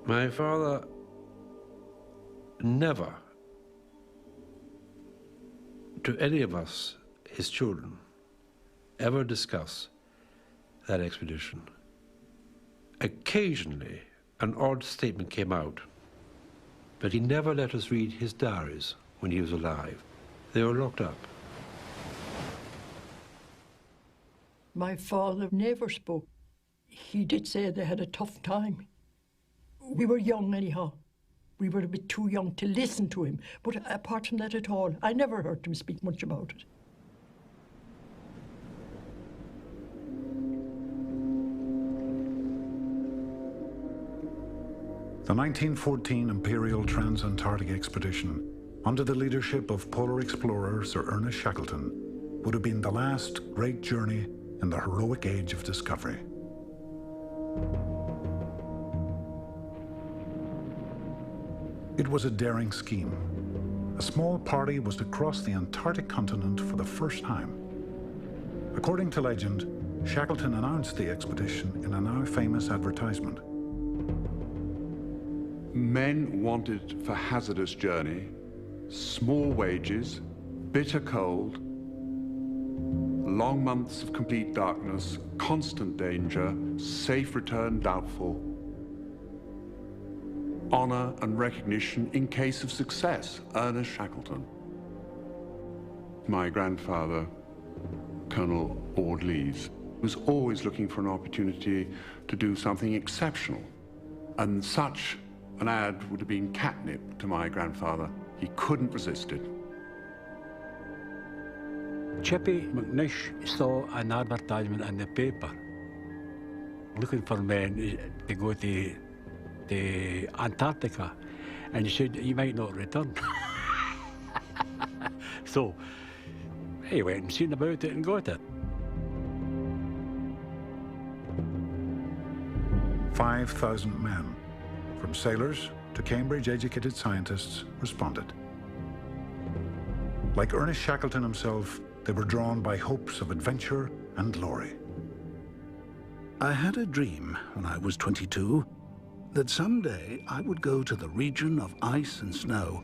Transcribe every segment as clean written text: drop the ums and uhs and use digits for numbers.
My father never, to any of us, his children, ever discuss that expedition. Occasionally, an odd statement came out, but he never let us read his diaries when he was alive. They were locked up. My father never spoke. He did say they had a tough time. We were young anyhow. We were a bit too young to listen to him. But apart from that at all, I never heard him speak much about it. The 1914 Imperial Trans-Antarctic Expedition, under the leadership of polar explorer Sir Ernest Shackleton, would have been the last great journey in the heroic age of discovery. It was a daring scheme. A small party was to cross the Antarctic continent for the first time. According to legend, Shackleton announced the expedition in a now famous advertisement. Men wanted for hazardous journey, small wages, bitter cold, long months of complete darkness, constant danger, safe return doubtful, honor and recognition in case of success, Ernest Shackleton. My grandfather, Colonel Ord-Lees, was always looking for an opportunity to do something exceptional, and such an ad would have been catnip to my grandfather. He couldn't resist it. Chippy McNish saw an advertisement in the paper looking for men to go to Antarctica, and he said he might not return. So he went and seen about it and got it. 5,000 men, from sailors to Cambridge-educated scientists, responded. Like Ernest Shackleton himself, they were drawn by hopes of adventure and glory. I had a dream when I was 22 that someday I would go to the region of ice and snow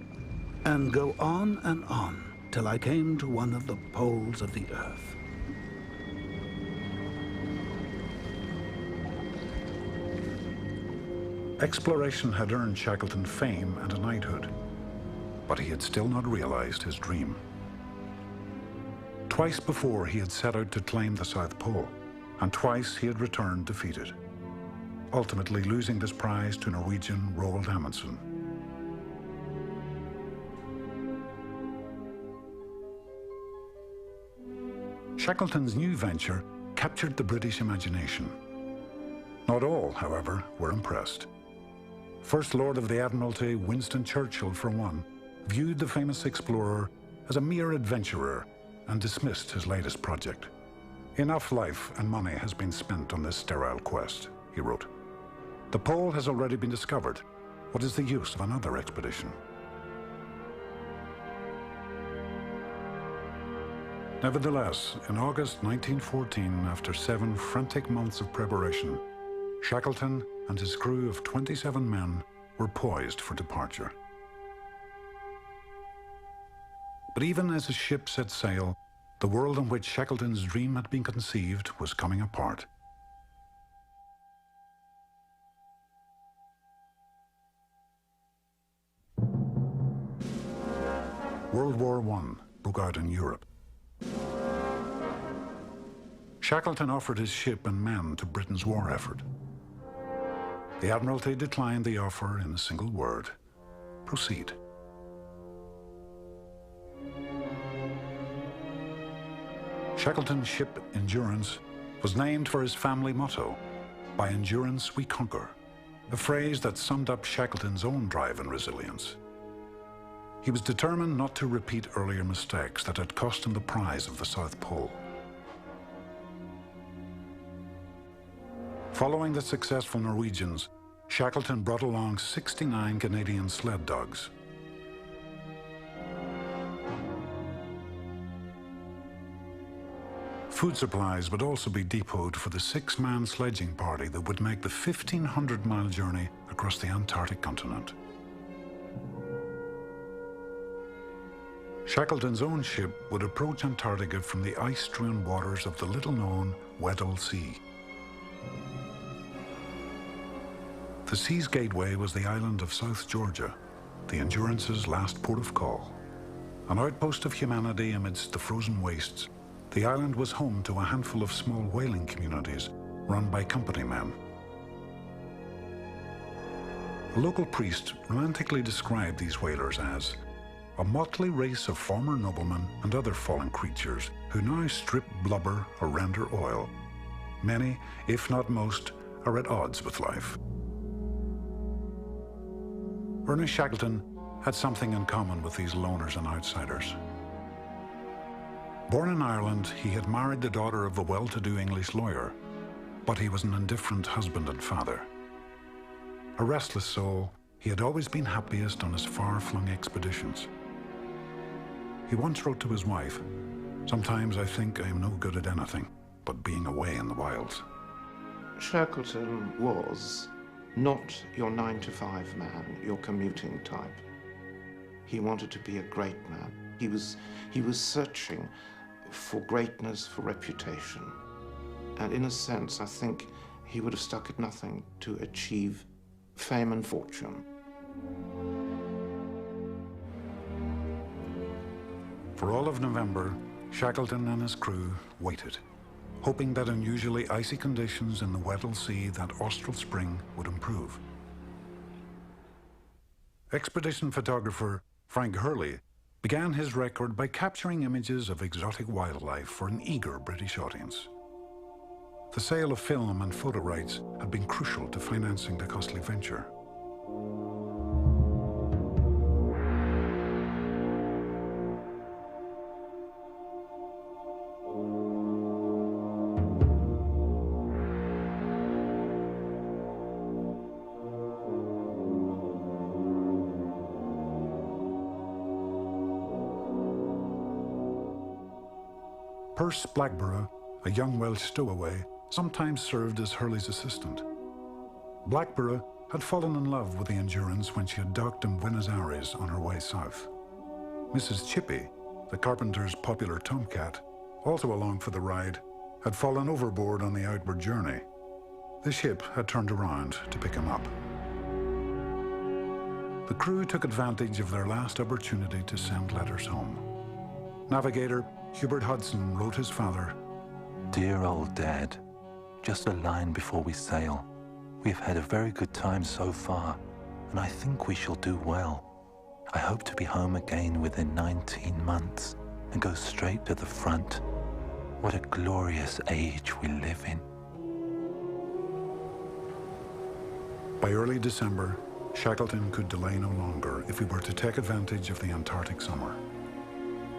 and go on and on till I came to one of the poles of the Earth. Exploration had earned Shackleton fame and a knighthood, but he had still not realized his dream. Twice before he had set out to claim the South Pole, and twice he had returned defeated, ultimately losing this prize to Norwegian Roald Amundsen. Shackleton's new venture captured the British imagination. Not all, however, were impressed. First Lord of the Admiralty, Winston Churchill, for one, viewed the famous explorer as a mere adventurer and dismissed his latest project. "Enough life and money has been spent on this sterile quest," he wrote. "The pole has already been discovered. What is the use of another expedition?" Nevertheless, in August 1914, after 7 frantic months of preparation, Shackleton and his crew of 27 men were poised for departure. But even as his ship set sail, the world in which Shackleton's dream had been conceived was coming apart. World War I broke out in Europe. Shackleton offered his ship and men to Britain's war effort. The Admiralty declined the offer in a single word: proceed. Shackleton's ship, Endurance, was named for his family motto, "By endurance we conquer," a phrase that summed up Shackleton's own drive and resilience. He was determined not to repeat earlier mistakes that had cost him the prize of the South Pole. Following the successful Norwegians, Shackleton brought along 69 Canadian sled dogs. Food supplies would also be depoted for the 6-man sledging party that would make the 1,500-mile journey across the Antarctic continent. Shackleton's own ship would approach Antarctica from the ice-strewn waters of the little-known Weddell Sea. The sea's gateway was the island of South Georgia, the Endurance's last port of call. An outpost of humanity amidst the frozen wastes, the island was home to a handful of small whaling communities run by company men. A local priest romantically described these whalers as a motley race of former noblemen and other fallen creatures who now strip blubber or render oil. Many, if not most, are at odds with life. Ernest Shackleton had something in common with these loners and outsiders. Born in Ireland, he had married the daughter of a well-to-do English lawyer, but he was an indifferent husband and father. A restless soul, he had always been happiest on his far-flung expeditions. He once wrote to his wife, "Sometimes I think I am no good at anything but being away in the wilds." Shackleton was not your 9-to-5 man, your commuting type. He wanted to be a great man. He was searching for greatness, for reputation. And in a sense, I think he would have stuck at nothing to achieve fame and fortune. For all of November, Shackleton and his crew waited, hoping that unusually icy conditions in the Weddell Sea that austral spring would improve. Expedition photographer Frank Hurley began his record by capturing images of exotic wildlife for an eager British audience. The sale of film and photo rights had been crucial to financing the costly venture. Perce Blackborough, a young Welsh stowaway, sometimes served as Hurley's assistant. Blackborough had fallen in love with the Endurance when she had docked in Buenos Aires on her way south. Mrs. Chippy, the carpenter's popular tomcat, also along for the ride, had fallen overboard on the outward journey. The ship had turned around to pick him up. The crew took advantage of their last opportunity to send letters home. Navigator Hubert Hudson wrote his father, "Dear old Dad, just a line before we sail. We've had a very good time so far, and I think we shall do well. I hope to be home again within 19 months and go straight to the front. What a glorious age we live in." By early December, Shackleton could delay no longer if he were to take advantage of the Antarctic summer.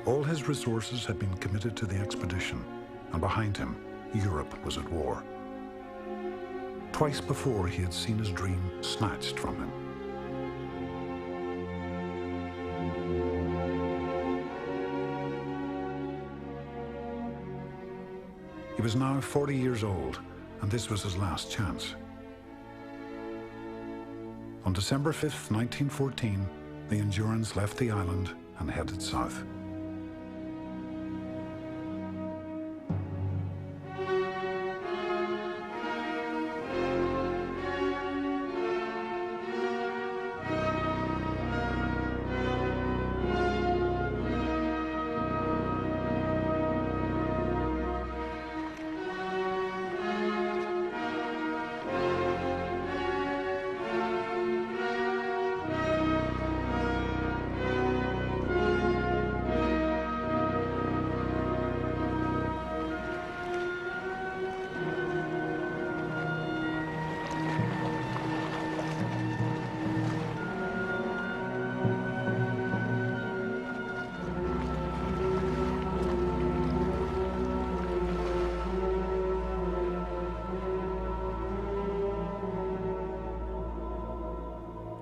All his resources had been committed to the expedition, and behind him, Europe was at war. Twice before, he had seen his dream snatched from him. He was now 40 years old, and this was his last chance. On December 5th, 1914, the Endurance left the island and headed south.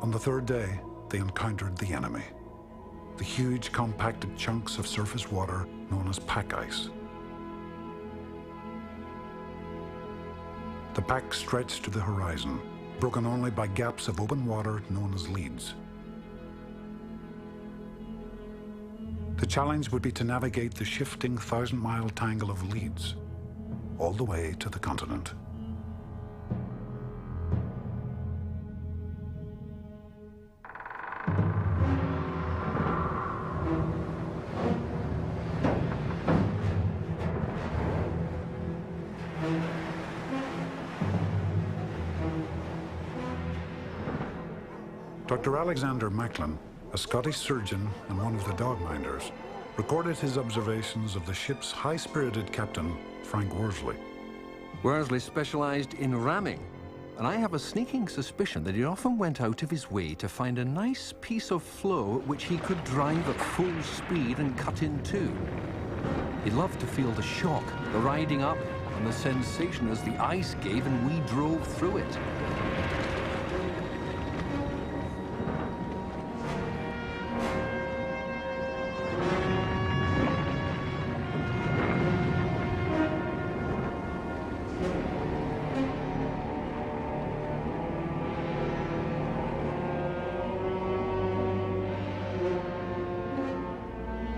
On the third day, they encountered the enemy. The huge compacted chunks of surface water known as pack ice. The pack stretched to the horizon, broken only by gaps of open water known as leads. The challenge would be to navigate the shifting 1,000-mile tangle of leads all the way to the continent. Dr. Alexander Macklin, a Scottish surgeon and one of the dogminders, recorded his observations of the ship's high-spirited captain, Frank Worsley. Worsley specialised in ramming, and I have a sneaking suspicion that he often went out of his way to find a nice piece of floe at which he could drive at full speed and cut in two. He loved to feel the shock, the riding up, and the sensation as the ice gave and we drove through it.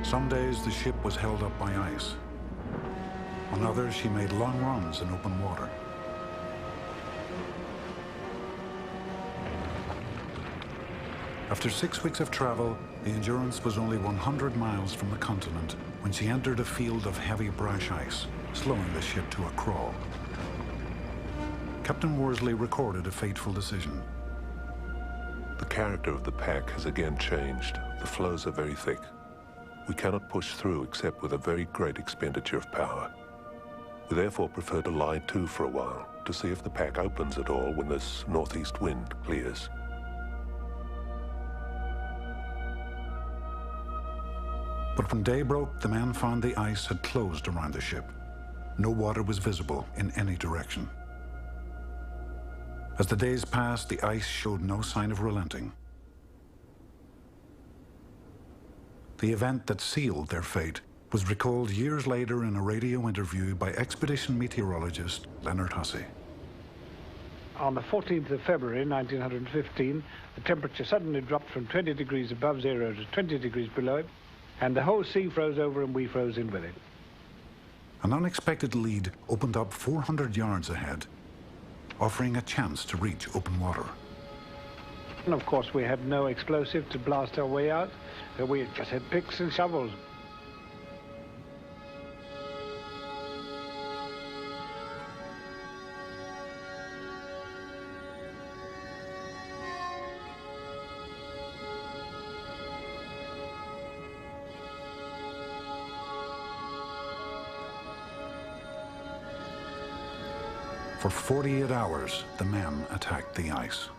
Some days the ship was held up by ice. On others, she made long runs in open water. After 6 weeks of travel, the Endurance was only 100 miles from the continent when she entered a field of heavy brash ice, slowing the ship to a crawl. Captain Worsley recorded a fateful decision. The character of the pack has again changed. The floes are very thick. We cannot push through except with a very great expenditure of power. We therefore prefer to lie to for a while to see if the pack opens at all when this northeast wind clears. But when day broke, the men found the ice had closed around the ship. No water was visible in any direction. As the days passed, the ice showed no sign of relenting. The event that sealed their fate was recalled years later in a radio interview by expedition meteorologist Leonard Hussey. On the 14th of February 1915, the temperature suddenly dropped from 20 degrees above zero to 20 degrees below it, and the whole sea froze over and we froze in with it. An unexpected lead opened up 400 yards ahead, offering a chance to reach open water. And of course, we had no explosive to blast our way out. We just had picks and shovels. For 48 hours, the men attacked the ice.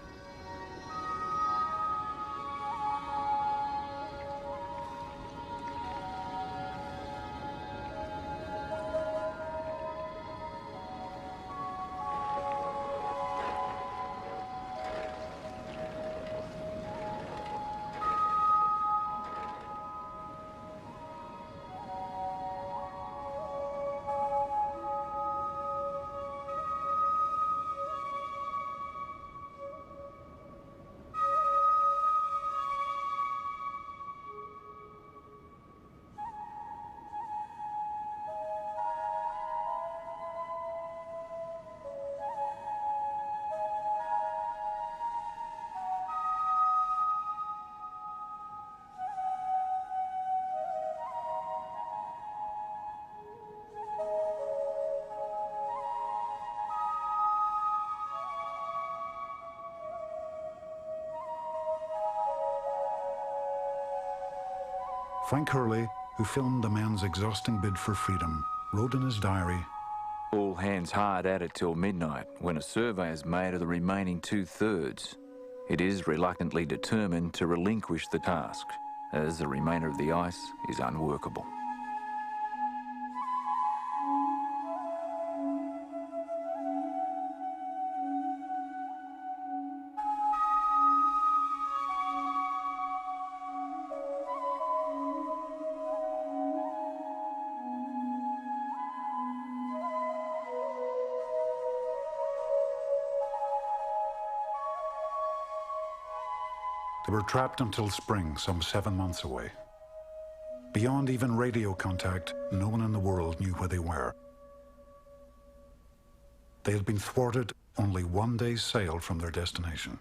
Frank Hurley, who filmed the men's exhausting bid for freedom, wrote in his diary, "All hands hard at it till midnight, when a survey is made of the remaining 2/3. It is reluctantly determined to relinquish the task, as the remainder of the ice is unworkable." They were trapped until spring, some 7 months away. Beyond even radio contact, no one in the world knew where they were. They had been thwarted only one day's sail from their destination.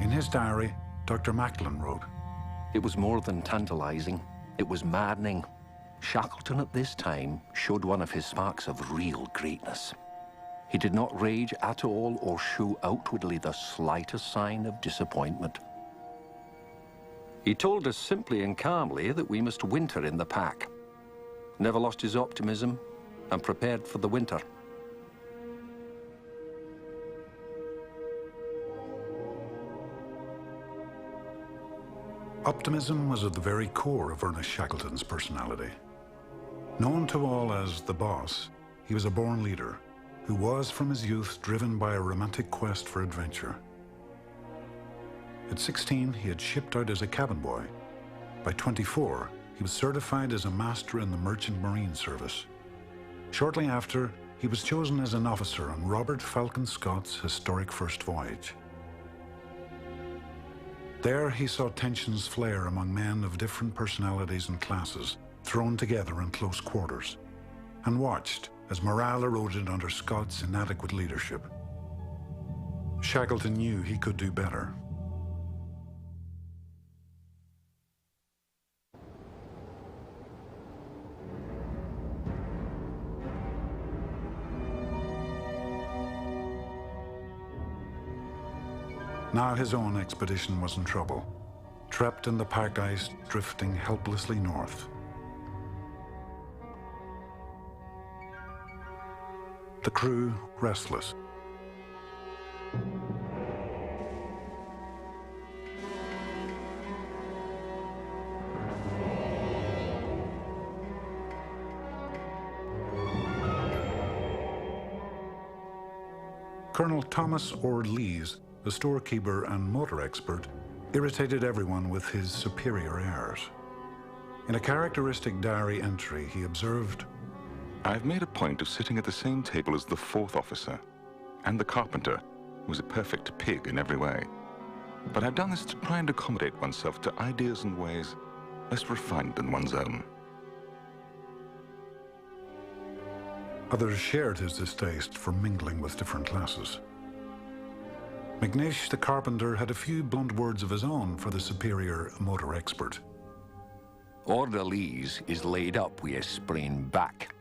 In his diary, Dr. Macklin wrote, "It was more than tantalizing. It was maddening. Shackleton at this time showed one of his sparks of real greatness. He did not rage at all or show outwardly the slightest sign of disappointment. He told us simply and calmly that we must winter in the pack. Never lost his optimism and prepared for the winter. Optimism was at the very core of Ernest Shackleton's personality. Known to all as the boss, he was a born leader who was from his youth driven by a romantic quest for adventure. At 16, he had shipped out as a cabin boy. By 24, he was certified as a master in the Merchant Marine Service. Shortly after, he was chosen as an officer on Robert Falcon Scott's historic first voyage. There, he saw tensions flare among men of different personalities and classes, thrown together in close quarters, and watched as morale eroded under Scott's inadequate leadership. Shackleton knew he could do better. Now his own expedition was in trouble, trapped in the pack ice, drifting helplessly north. The crew restless. Colonel Thomas Ord Lees, the storekeeper and motor expert, irritated everyone with his superior airs. In a characteristic diary entry, he observed, "I've made a point of sitting at the same table as the fourth officer and the carpenter, who was a perfect pig in every way. But I've done this to try and accommodate oneself to ideas and ways less refined than one's own." Others shared his distaste for mingling with different classes. McNish, the carpenter, had a few blunt words of his own for the superior motor expert. Order Lees is laid up with a sprained back.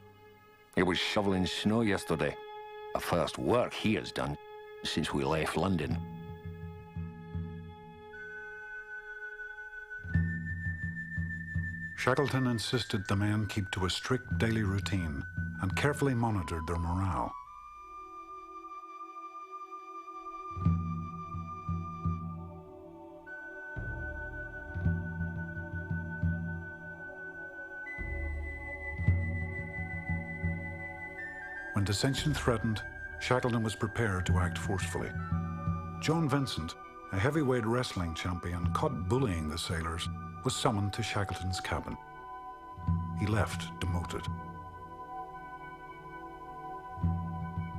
He was shoveling snow yesterday, the first work he has done since we left London. Shackleton insisted the men keep to a strict daily routine and carefully monitored their morale. When dissension threatened, Shackleton was prepared to act forcefully. John Vincent, a heavyweight wrestling champion caught bullying the sailors, was summoned to Shackleton's cabin. He left demoted.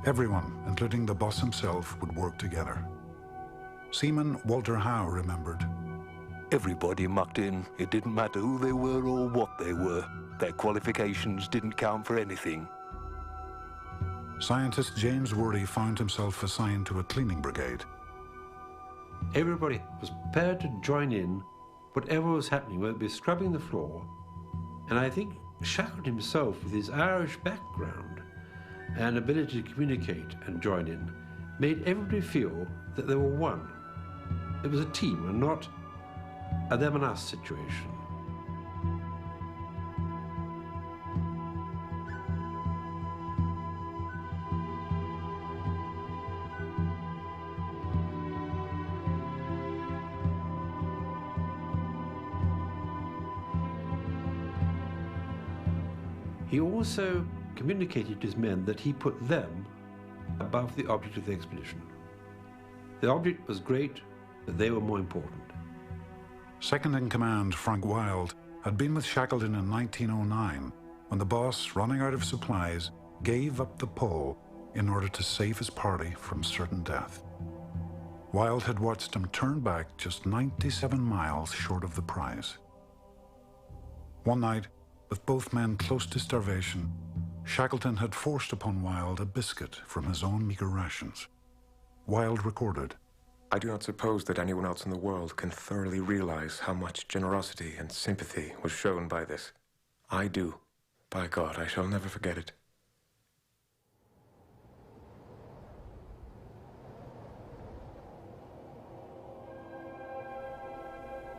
Everyone, including the boss himself, would work together. Seaman Walter Howe remembered, "Everybody mucked in. It didn't matter who they were or what they were. Their qualifications didn't count for anything." Scientist James Worley found himself assigned to a cleaning brigade. Everybody was prepared to join in whatever was happening, whether it be scrubbing the floor. And I think Shackleton himself, with his Irish background and ability to communicate and join in, made everybody feel that they were one. It was a team and not a them and us situation. He also communicated to his men that he put them above the object of the expedition. The object was great, but they were more important. Second in command, Frank Wild, had been with Shackleton in 1909 when the boss, running out of supplies, gave up the pole in order to save his party from certain death. Wilde had watched him turn back just 97 miles short of the prize. One night, with both men close to starvation, Shackleton had forced upon Wilde a biscuit from his own meager rations. Wilde recorded, "I do not suppose that anyone else in the world can thoroughly realize how much generosity and sympathy was shown by this. I do. By God, I shall never forget it."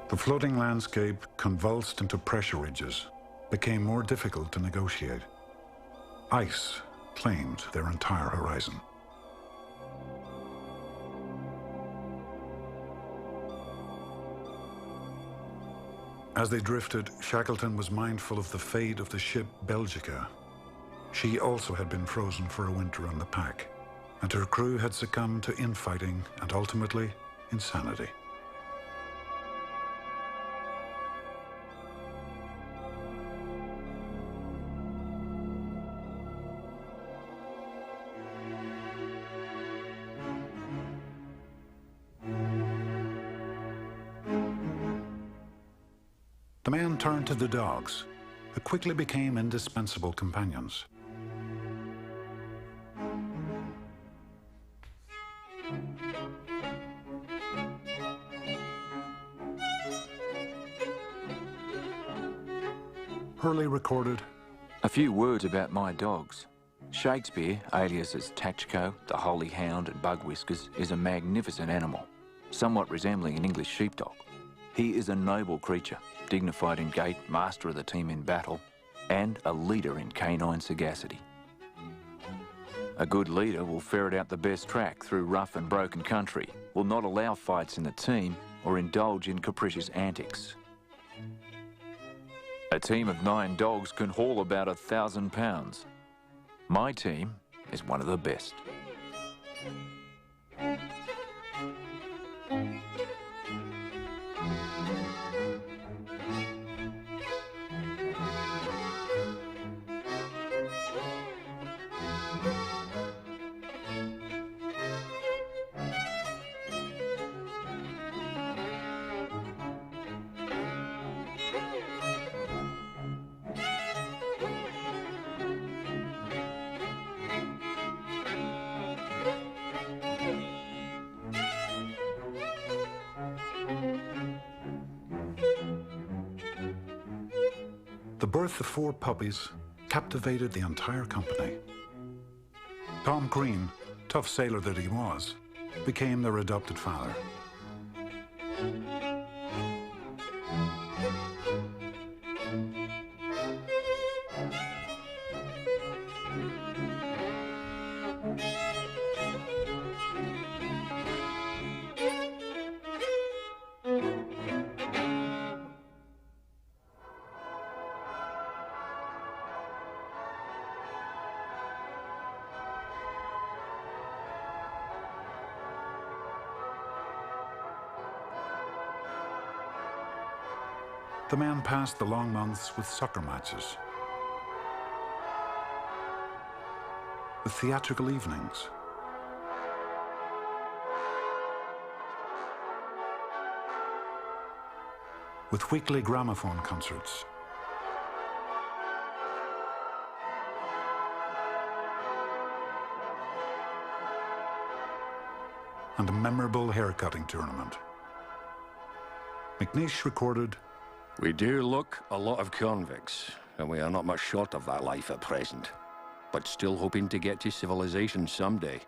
The floating landscape, convulsed into pressure ridges, became more difficult to negotiate. Ice claimed their entire horizon. As they drifted, Shackleton was mindful of the fate of the ship Belgica. She also had been frozen for a winter on the pack, and her crew had succumbed to infighting and ultimately insanity. The men turned to the dogs, who quickly became indispensable companions. Hurley recorded, "A few words about my dogs. Shakespeare, alias as Tachko, the Holy Hound and Bug Whiskers, is a magnificent animal, somewhat resembling an English sheepdog. He is a noble creature, dignified in gait, master of the team in battle, and a leader in canine sagacity. A good leader will ferret out the best track through rough and broken country, will not allow fights in the team or indulge in capricious antics. A team of 9 dogs can haul about 1,000 pounds. My team is one of the best." The birth of 4 puppies captivated the entire company. Tom Green, tough sailor that he was, became their adopted father. The men passed the long months with soccer matches, with theatrical evenings, with weekly gramophone concerts, and a memorable haircutting tournament. McNeish recorded, "We do look a lot of convicts, and we are not much short of that life at present, but still hoping to get to civilization someday."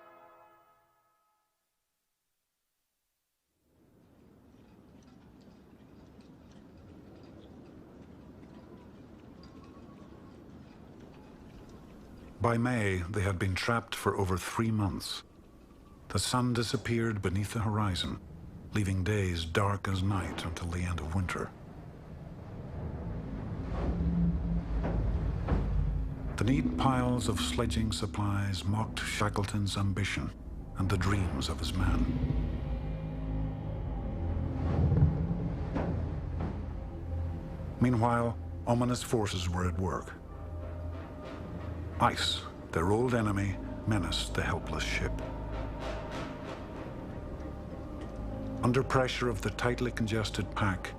By May, they had been trapped for over 3 months. The sun disappeared beneath the horizon, leaving days dark as night until the end of winter. The neat piles of sledging supplies mocked Shackleton's ambition and the dreams of his men. Meanwhile, ominous forces were at work. Ice, their old enemy, menaced the helpless ship. Under pressure of the tightly congested pack,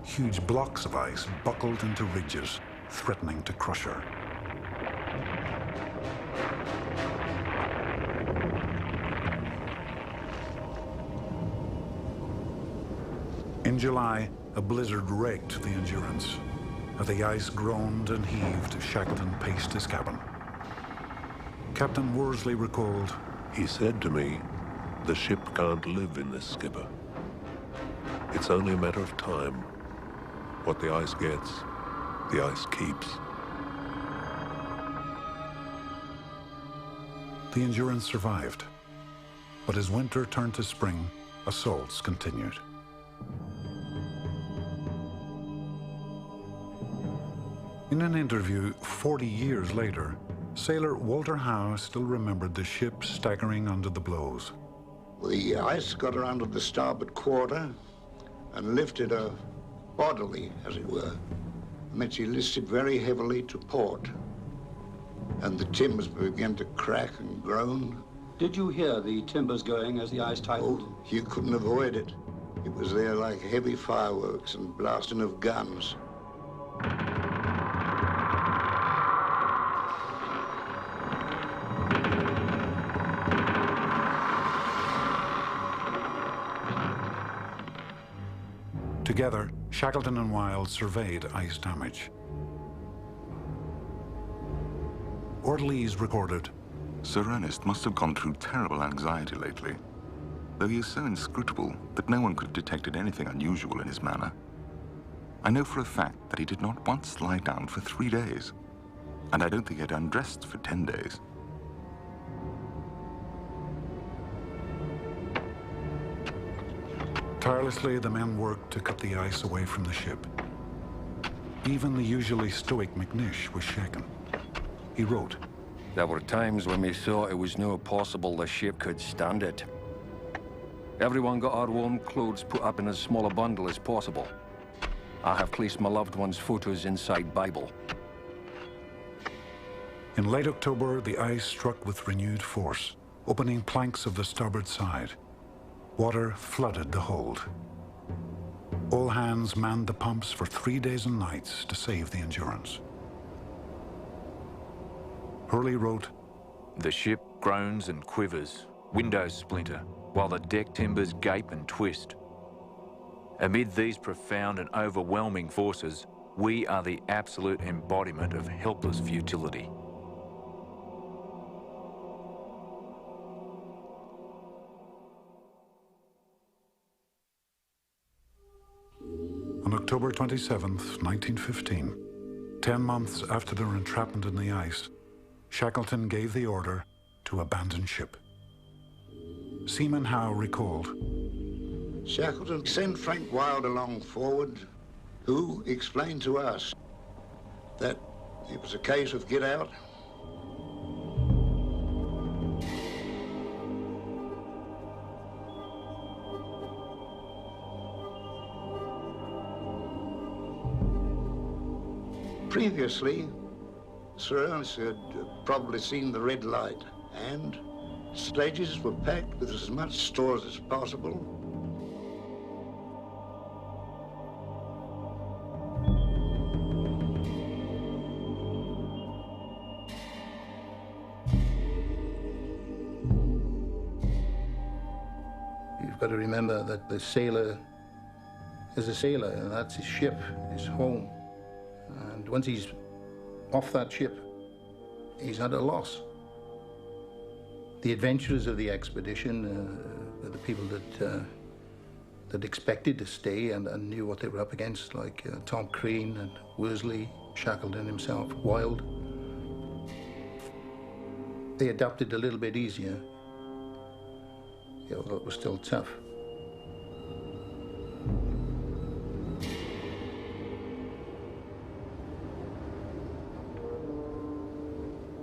huge blocks of ice buckled into ridges, threatening to crush her. In July, a blizzard raked the Endurance. As the ice groaned and heaved, Shackleton paced his cabin. Captain Worsley recalled, "He said to me, the ship can't live in this, skipper. It's only a matter of time. What the ice gets, the ice keeps." The Endurance survived, but as winter turned to spring, assaults continued. In an interview 40 years later, sailor Walter Howe still remembered the ship staggering under the blows. The ice got her under the starboard quarter and lifted her bodily, as it were. And then she listed very heavily to port. And the timbers began to crack and groan. Did you hear the timbers going as the ice tightened? Oh, you couldn't avoid it. It was there like heavy fireworks and blasting of guns. Together, Shackleton and Wild surveyed ice damage. Orderlies recorded, "Sir Ernest must have gone through terrible anxiety lately, though he is so inscrutable that no one could have detected anything unusual in his manner. I know for a fact that he did not once lie down for 3 days, and I don't think he had undressed for 10 days. Tirelessly, the men worked to cut the ice away from the ship. Even the usually stoic McNish was shaken. He wrote, "There were times when we thought it was no possible the ship could stand it. Everyone got our warm clothes put up in as small a bundle as possible. I have placed my loved one's photos inside Bible." In late October, the ice struck with renewed force, opening planks of the starboard side. Water flooded the hold. All hands manned the pumps for 3 days and nights to save the Endurance. Hurley wrote, "The ship groans and quivers, windows splinter, while the deck timbers gape and twist. Amid these profound and overwhelming forces, we are the absolute embodiment of helpless futility." On October 27, 1915, 10 months after their entrapment in the ice, Shackleton gave the order to abandon ship. Seaman Howe recalled, Shackleton sent Frank Wild along forward, who explained to us that it was a case of get out. Previously, Sir Ernest had probably seen the red light, and sledges were packed with as much stores as possible. You've got to remember that the sailor is a sailor, and that's his ship, his home. And once he's off that ship, he's at a loss. The adventurers of the expedition were the people that expected to stay and knew what they were up against, like Tom Crean and Worsley, Shackleton himself, Wild. They adapted a little bit easier, although it was still tough.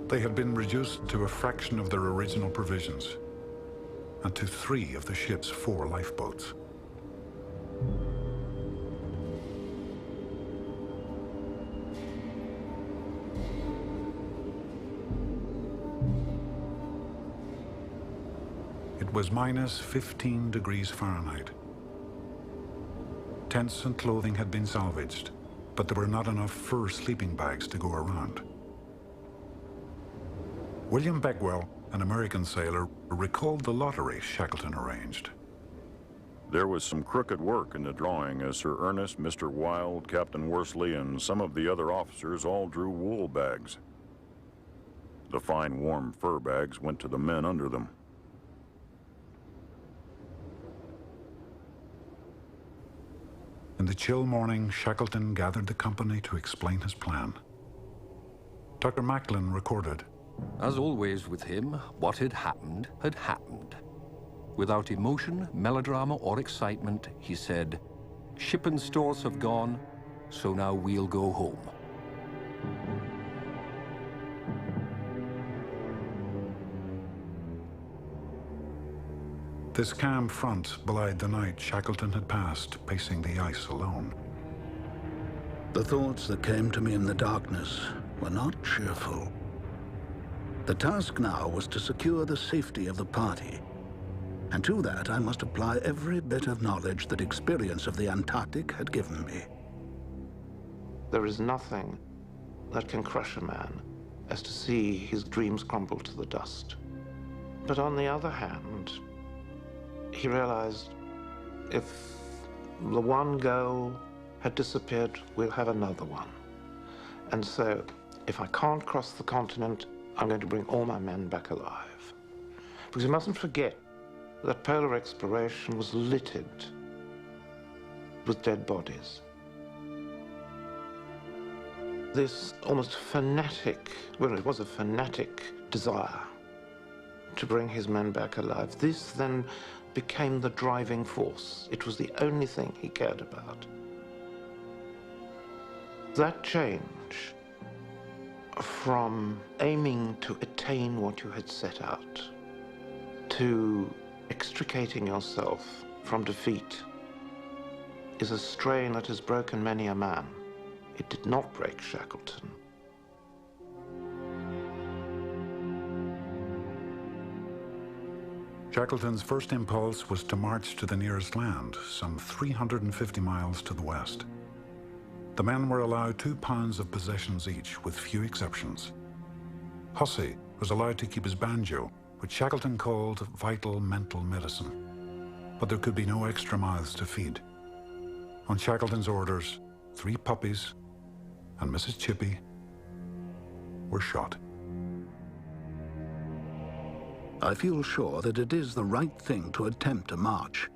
They had been reduced to a fraction of their original provisions and to 3 of the ship's 4 lifeboats. was minus 15 degrees Fahrenheit. Tents and clothing had been salvaged, but there were not enough fur sleeping bags to go around. William Begwell, an American sailor, recalled the lottery Shackleton arranged. There was some crooked work in the drawing, as Sir Ernest, Mr. Wilde, Captain Worsley, and some of the other officers all drew wool bags. The fine, warm fur bags went to the men under them. In the chill morning, Shackleton gathered the company to explain his plan. Dr. Macklin recorded, As always with him, what had happened had happened. Without emotion, melodrama, or excitement, he said, "Ship and stores have gone, so now we'll go home." This calm front belied the night Shackleton had passed pacing the ice alone. The thoughts that came to me in the darkness were not cheerful. The task now was to secure the safety of the party. And to that, I must apply every bit of knowledge that experience of the Antarctic had given me. There is nothing that can crush a man as to see his dreams crumble to the dust. But on the other hand, he realized if the one goal had disappeared, we'll have another one. And so, if I can't cross the continent, I'm going to bring all my men back alive. Because you mustn't forget that polar exploration was littered with dead bodies. This almost fanatic, well, it was a fanatic desire to bring his men back alive. This then became the driving force. It was the only thing he cared about. That change from aiming to attain what you had set out to extricating yourself from defeat is a strain that has broken many a man. It did not break Shackleton. Shackleton's first impulse was to march to the nearest land, some 350 miles to the west. The men were allowed 2 pounds of possessions each, with few exceptions. Hussey was allowed to keep his banjo, which Shackleton called vital mental medicine. But there could be no extra mouths to feed. On Shackleton's orders, 3 puppies and Mrs. Chippy were shot. I feel sure that it is the right thing to attempt a march.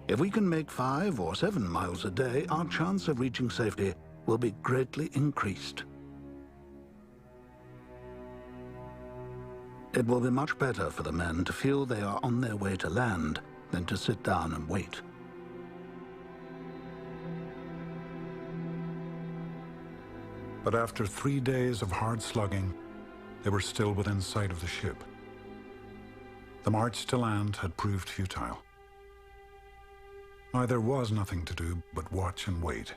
If we can make 5 or 7 miles a day, our chance of reaching safety will be greatly increased. It will be much better for the men to feel they are on their way to land than to sit down and wait. But after 3 days of hard slugging, they were still within sight of the ship. The march to land had proved futile. Now there was nothing to do but watch and wait.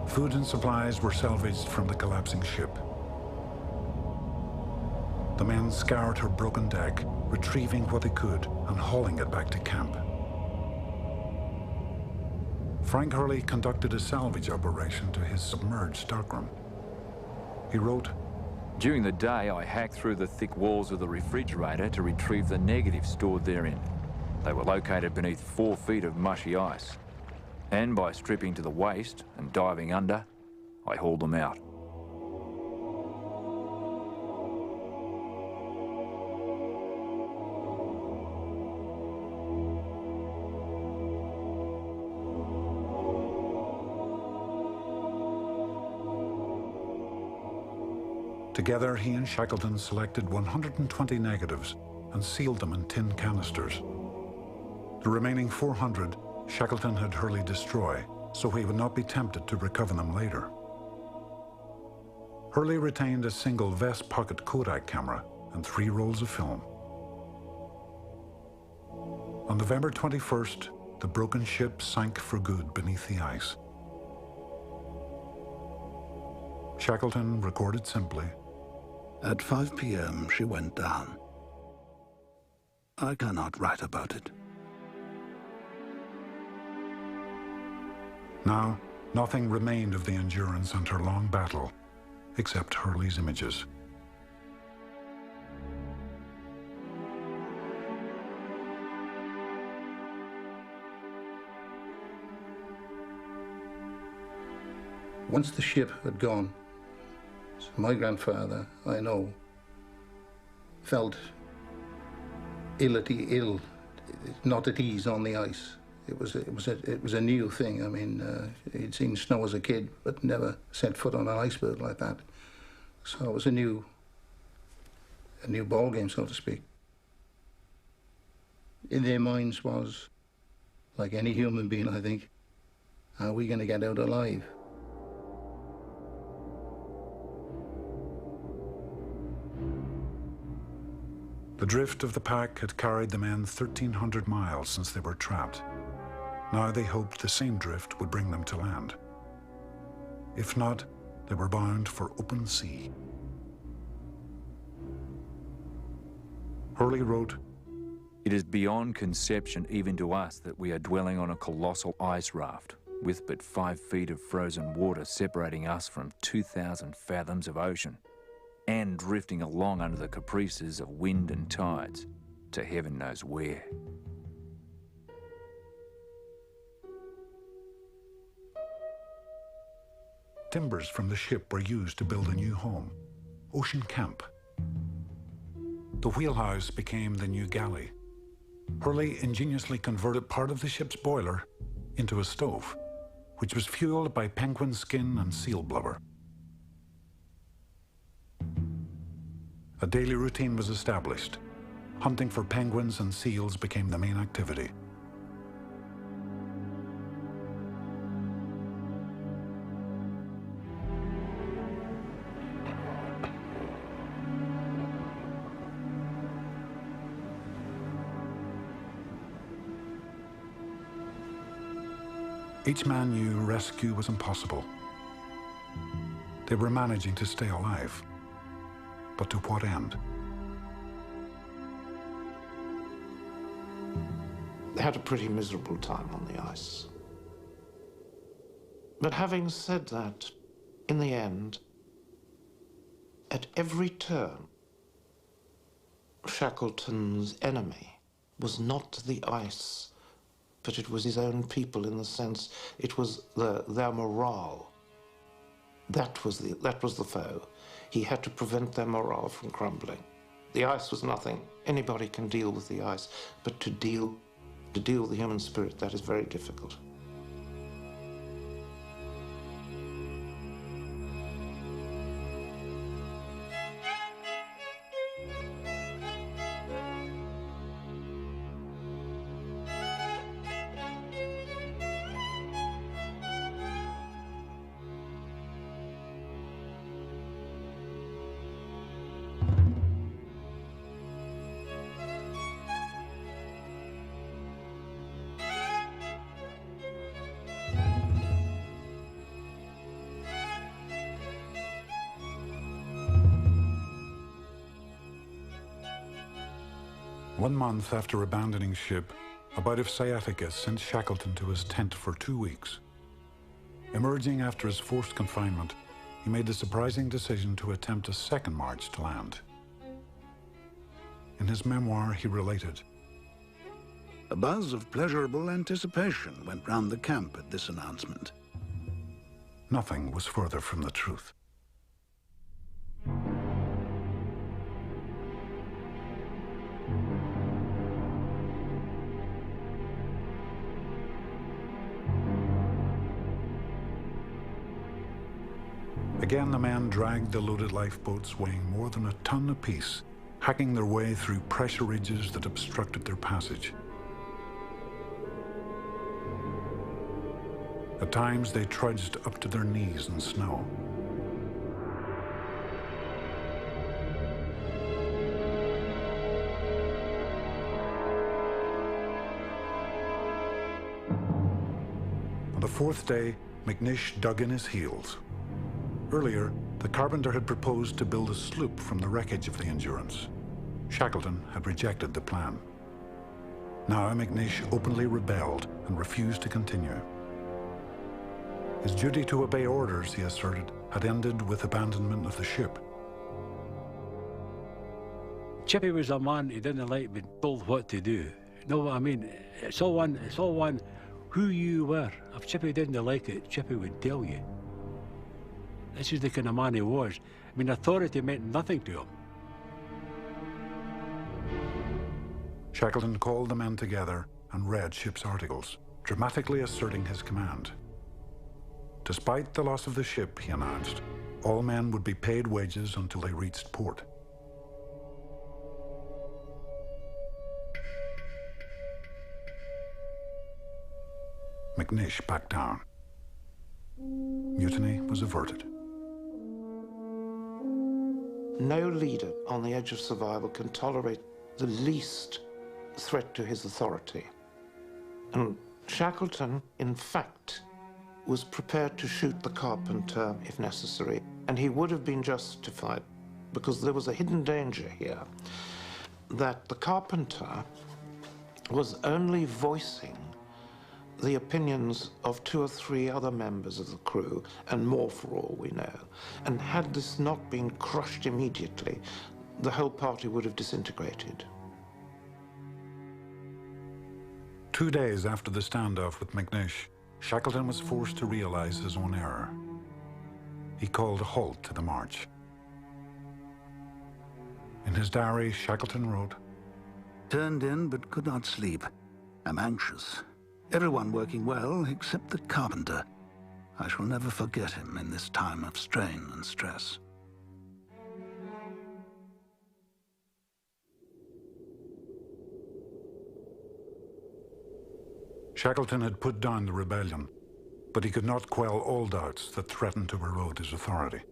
Food and supplies were salvaged from the collapsing ship. The men scoured her broken deck, retrieving what they could and hauling it back to camp. Frank Hurley conducted a salvage operation to his submerged stockroom. He wrote, "During the day, I hacked through the thick walls of the refrigerator to retrieve the negatives stored therein. They were located beneath 4 feet of mushy ice. And by stripping to the waist and diving under, I hauled them out." Together, he and Shackleton selected 120 negatives and sealed them in tin canisters. The remaining 400 Shackleton had Hurley destroy, so he would not be tempted to recover them later. Hurley retained a single vest pocket Kodak camera and 3 rolls of film. On November 21st, the broken ship sank for good beneath the ice. Shackleton recorded simply, "At 5 p.m. she went down. I cannot write about it." Now, nothing remained of the Endurance and her long battle, except Hurley's images. Once the ship had gone, so my grandfather, I know, felt not at ease on the ice. It was a new thing. I mean, he'd seen snow as a kid, but never set foot on an iceberg like that. So it was a new ball game, so to speak. In their minds was, like any human being, I think, are we going to get out alive? The drift of the pack had carried the men 1,300 miles since they were trapped. Now they hoped the same drift would bring them to land. If not, they were bound for open sea. Hurley wrote, "It is beyond conception even to us that we are dwelling on a colossal ice raft, with but 5 feet of frozen water separating us from 2,000 fathoms of ocean, and drifting along under the caprices of wind and tides, to heaven knows where." Timbers from the ship were used to build a new home, Ocean Camp. The wheelhouse became the new galley. Hurley ingeniously converted part of the ship's boiler into a stove, which was fueled by penguin skin and seal blubber. A daily routine was established. Hunting for penguins and seals became the main activity. Each man knew rescue was impossible. They were managing to stay alive. But to what end? They had a pretty miserable time on the ice. But having said that, in the end, at every turn, Shackleton's enemy was not the ice, but it was his own people, in the sense it was their morale. That was the foe. He had to prevent their morale from crumbling. The ice was nothing. Anybody can deal with the ice, but to deal with the human spirit, that is very difficult. One month after abandoning ship, a bout of sciatica sent Shackleton to his tent for 2 weeks. Emerging after his forced confinement, he made the surprising decision to attempt a second march to land. In his memoir, he related, "A buzz of pleasurable anticipation went round the camp at this announcement." Nothing was further from the truth. Again, the men dragged the loaded lifeboats weighing more than a ton apiece, hacking their way through pressure ridges that obstructed their passage. At times, they trudged up to their knees in snow. On the fourth day, McNish dug in his heels. Earlier, the carpenter had proposed to build a sloop from the wreckage of the Endurance. Shackleton had rejected the plan. Now McNish openly rebelled and refused to continue. His duty to obey orders, he asserted, had ended with abandonment of the ship. Chippy was a man who didn't like being told what to do. You know what I mean? It's all one who you were. If Chippy didn't like it, Chippy would tell you. This is the kind of man he was. I mean, authority meant nothing to him. Shackleton called the men together and read ship's articles, dramatically asserting his command. Despite the loss of the ship, he announced, all men would be paid wages until they reached port. McNish backed down. Mutiny was averted. No leader on the edge of survival can tolerate the least threat to his authority. And Shackleton, in fact, was prepared to shoot the carpenter if necessary, and he would have been justified because there was a hidden danger here that the carpenter was only voicing the opinions of 2 or 3 other members of the crew, and more for all we know. And had this not been crushed immediately, the whole party would have disintegrated. 2 days after the standoff with McNish, Shackleton was forced to realize his own error. He called a halt to the march. In his diary, Shackleton wrote, "Turned in but could not sleep. I'm anxious. Everyone working well except the carpenter. I shall never forget him in this time of strain and stress." Shackleton had put down the rebellion, but he could not quell all doubts that threatened to erode his authority.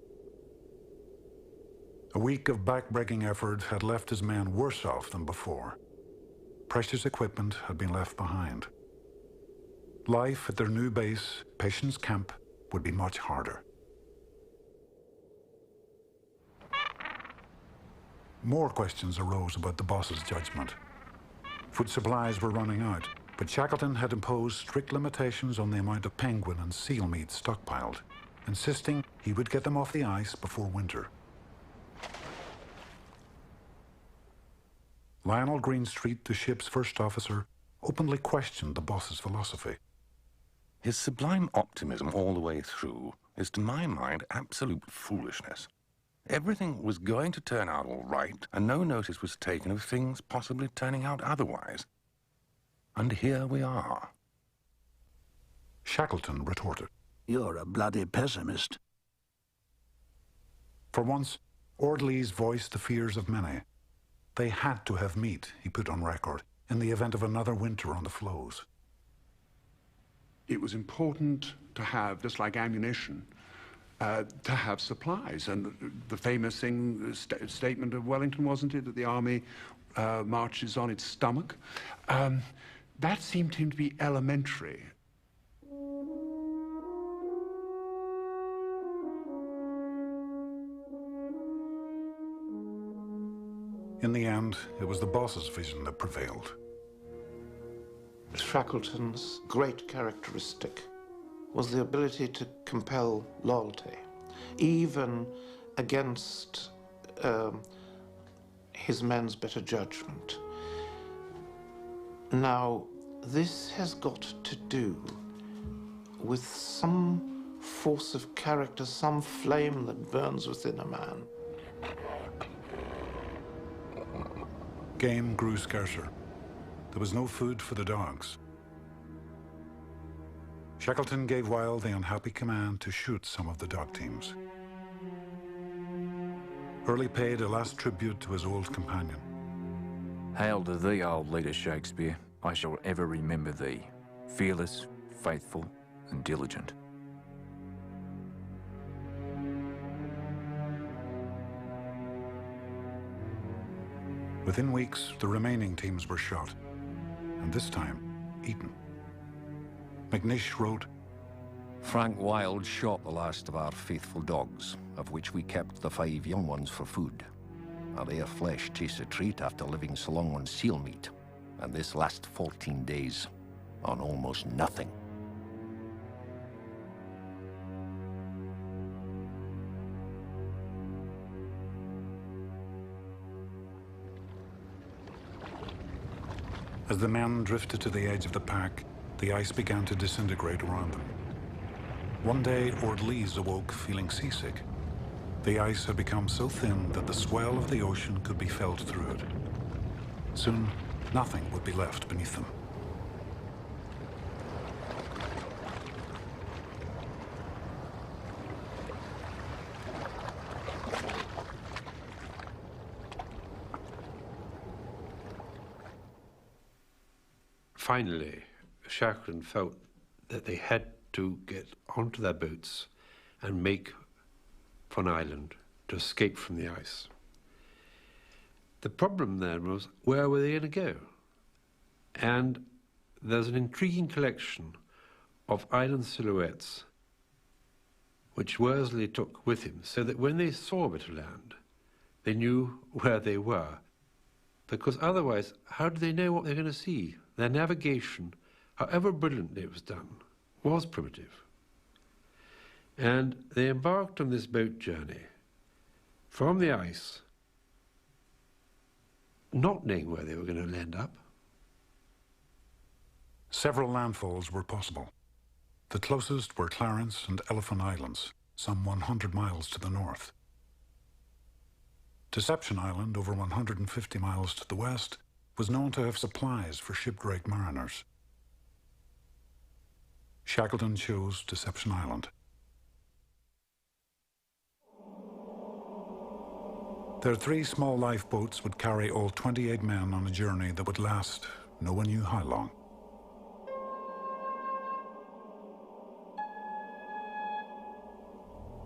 A week of back-breaking effort had left his men worse off than before. Precious equipment had been left behind. Life at their new base, Patience Camp, would be much harder. More questions arose about the boss's judgment. Food supplies were running out, but Shackleton had imposed strict limitations on the amount of penguin and seal meat stockpiled, insisting he would get them off the ice before winter. Lionel Greenstreet, the ship's first officer, openly questioned the boss's philosophy. His sublime optimism all the way through is, to my mind, absolute foolishness. Everything was going to turn out all right, and no notice was taken of things possibly turning out otherwise. And here we are. Shackleton retorted, "You're a bloody pessimist." For once, Ordleys voiced the fears of many. They had to have meat, he put on record, in the event of another winter on the floes. It was important to have, just like ammunition, to have supplies. And the famous statement of Wellington, wasn't it, that the army marches on its stomach? That seemed to him to be elementary. In the end, it was the boss's vision that prevailed. Shackleton's great characteristic was the ability to compel loyalty, even against his men's better judgment. Now, this has got to do with some force of character, some flame that burns within a man. Game grew scarcer. There was no food for the dogs. Shackleton gave Wilde the unhappy command to shoot some of the dog teams. Early paid a last tribute to his old companion. Hail to thee, old leader Shakespeare. I shall ever remember thee. Fearless, faithful, and diligent. Within weeks, the remaining teams were shot, and this time, eaten. McNish wrote, Frank Wilde shot the last of our faithful dogs, of which we kept the 5 young ones for food. Their flesh tastes a treat after living so long on seal meat, and this last 14 days on almost nothing. As the men drifted to the edge of the pack, the ice began to disintegrate around them. One day, Ordlees awoke feeling seasick. The ice had become so thin that the swell of the ocean could be felt through it. Soon, nothing would be left beneath them. Finally, Shackleton felt that they had to get onto their boats and make for an island to escape from the ice. The problem then was, where were they going to go? And there's an intriguing collection of island silhouettes which Worsley took with him, so that when they saw a bit of land, they knew where they were. Because otherwise, how do they know what they're going to see? Their navigation, however brilliantly it was done, was primitive. And they embarked on this boat journey from the ice, not knowing where they were going to end up. Several landfalls were possible. The closest were Clarence and Elephant Islands, some 100 miles to the north. Deception Island, over 150 miles to the west, was known to have supplies for shipwrecked mariners. Shackleton chose Deception Island. Their 3 small lifeboats would carry all 28 men on a journey that would last no one knew how long.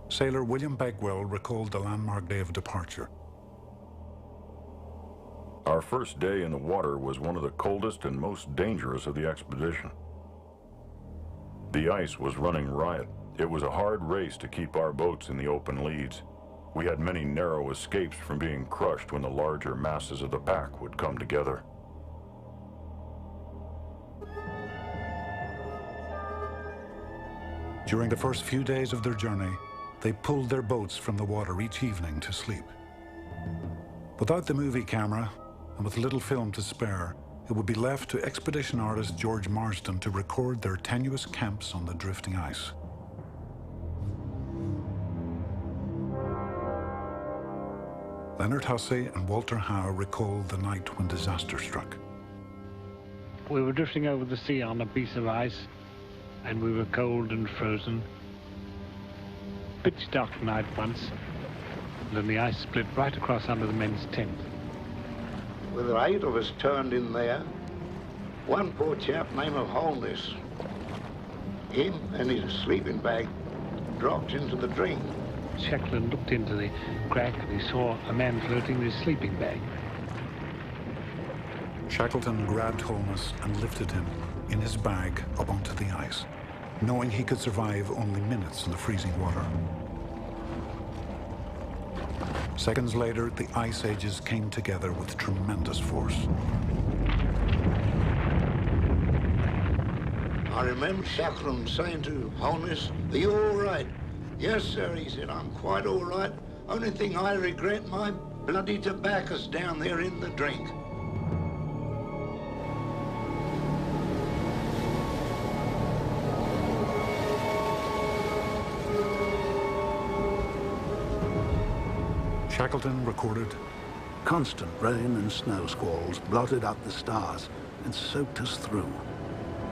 Sailor William Bagwell recalled the landmark day of departure. Our first day in the water was one of the coldest and most dangerous of the expedition. The ice was running riot. It was a hard race to keep our boats in the open leads. We had many narrow escapes from being crushed when the larger masses of the pack would come together. During the first few days of their journey, they pulled their boats from the water each evening to sleep. Without the movie camera, and with little film to spare, it would be left to expedition artist George Marsden to record their tenuous camps on the drifting ice. Leonard Hussey and Walter Howe recalled the night when disaster struck. We were drifting over the sea on a piece of ice, and we were cold and frozen. Pitch dark night once, and then the ice split right across under the men's tent. With 8 of us turned in there, one poor chap named Holness, him and his sleeping bag dropped into the drink. Shackleton looked into the crack and he saw a man floating with his sleeping bag. Shackleton grabbed Holness and lifted him in his bag up onto the ice, knowing he could survive only minutes in the freezing water. Seconds later, the ice ages came together with tremendous force. I remember Shackleton saying to Holness, "Are you all right?" "Yes, sir," he said, "I'm quite all right. Only thing I regret, my bloody tobacco's down there in the drink." Shackleton recorded, "Constant rain and snow squalls blotted out the stars and soaked us through.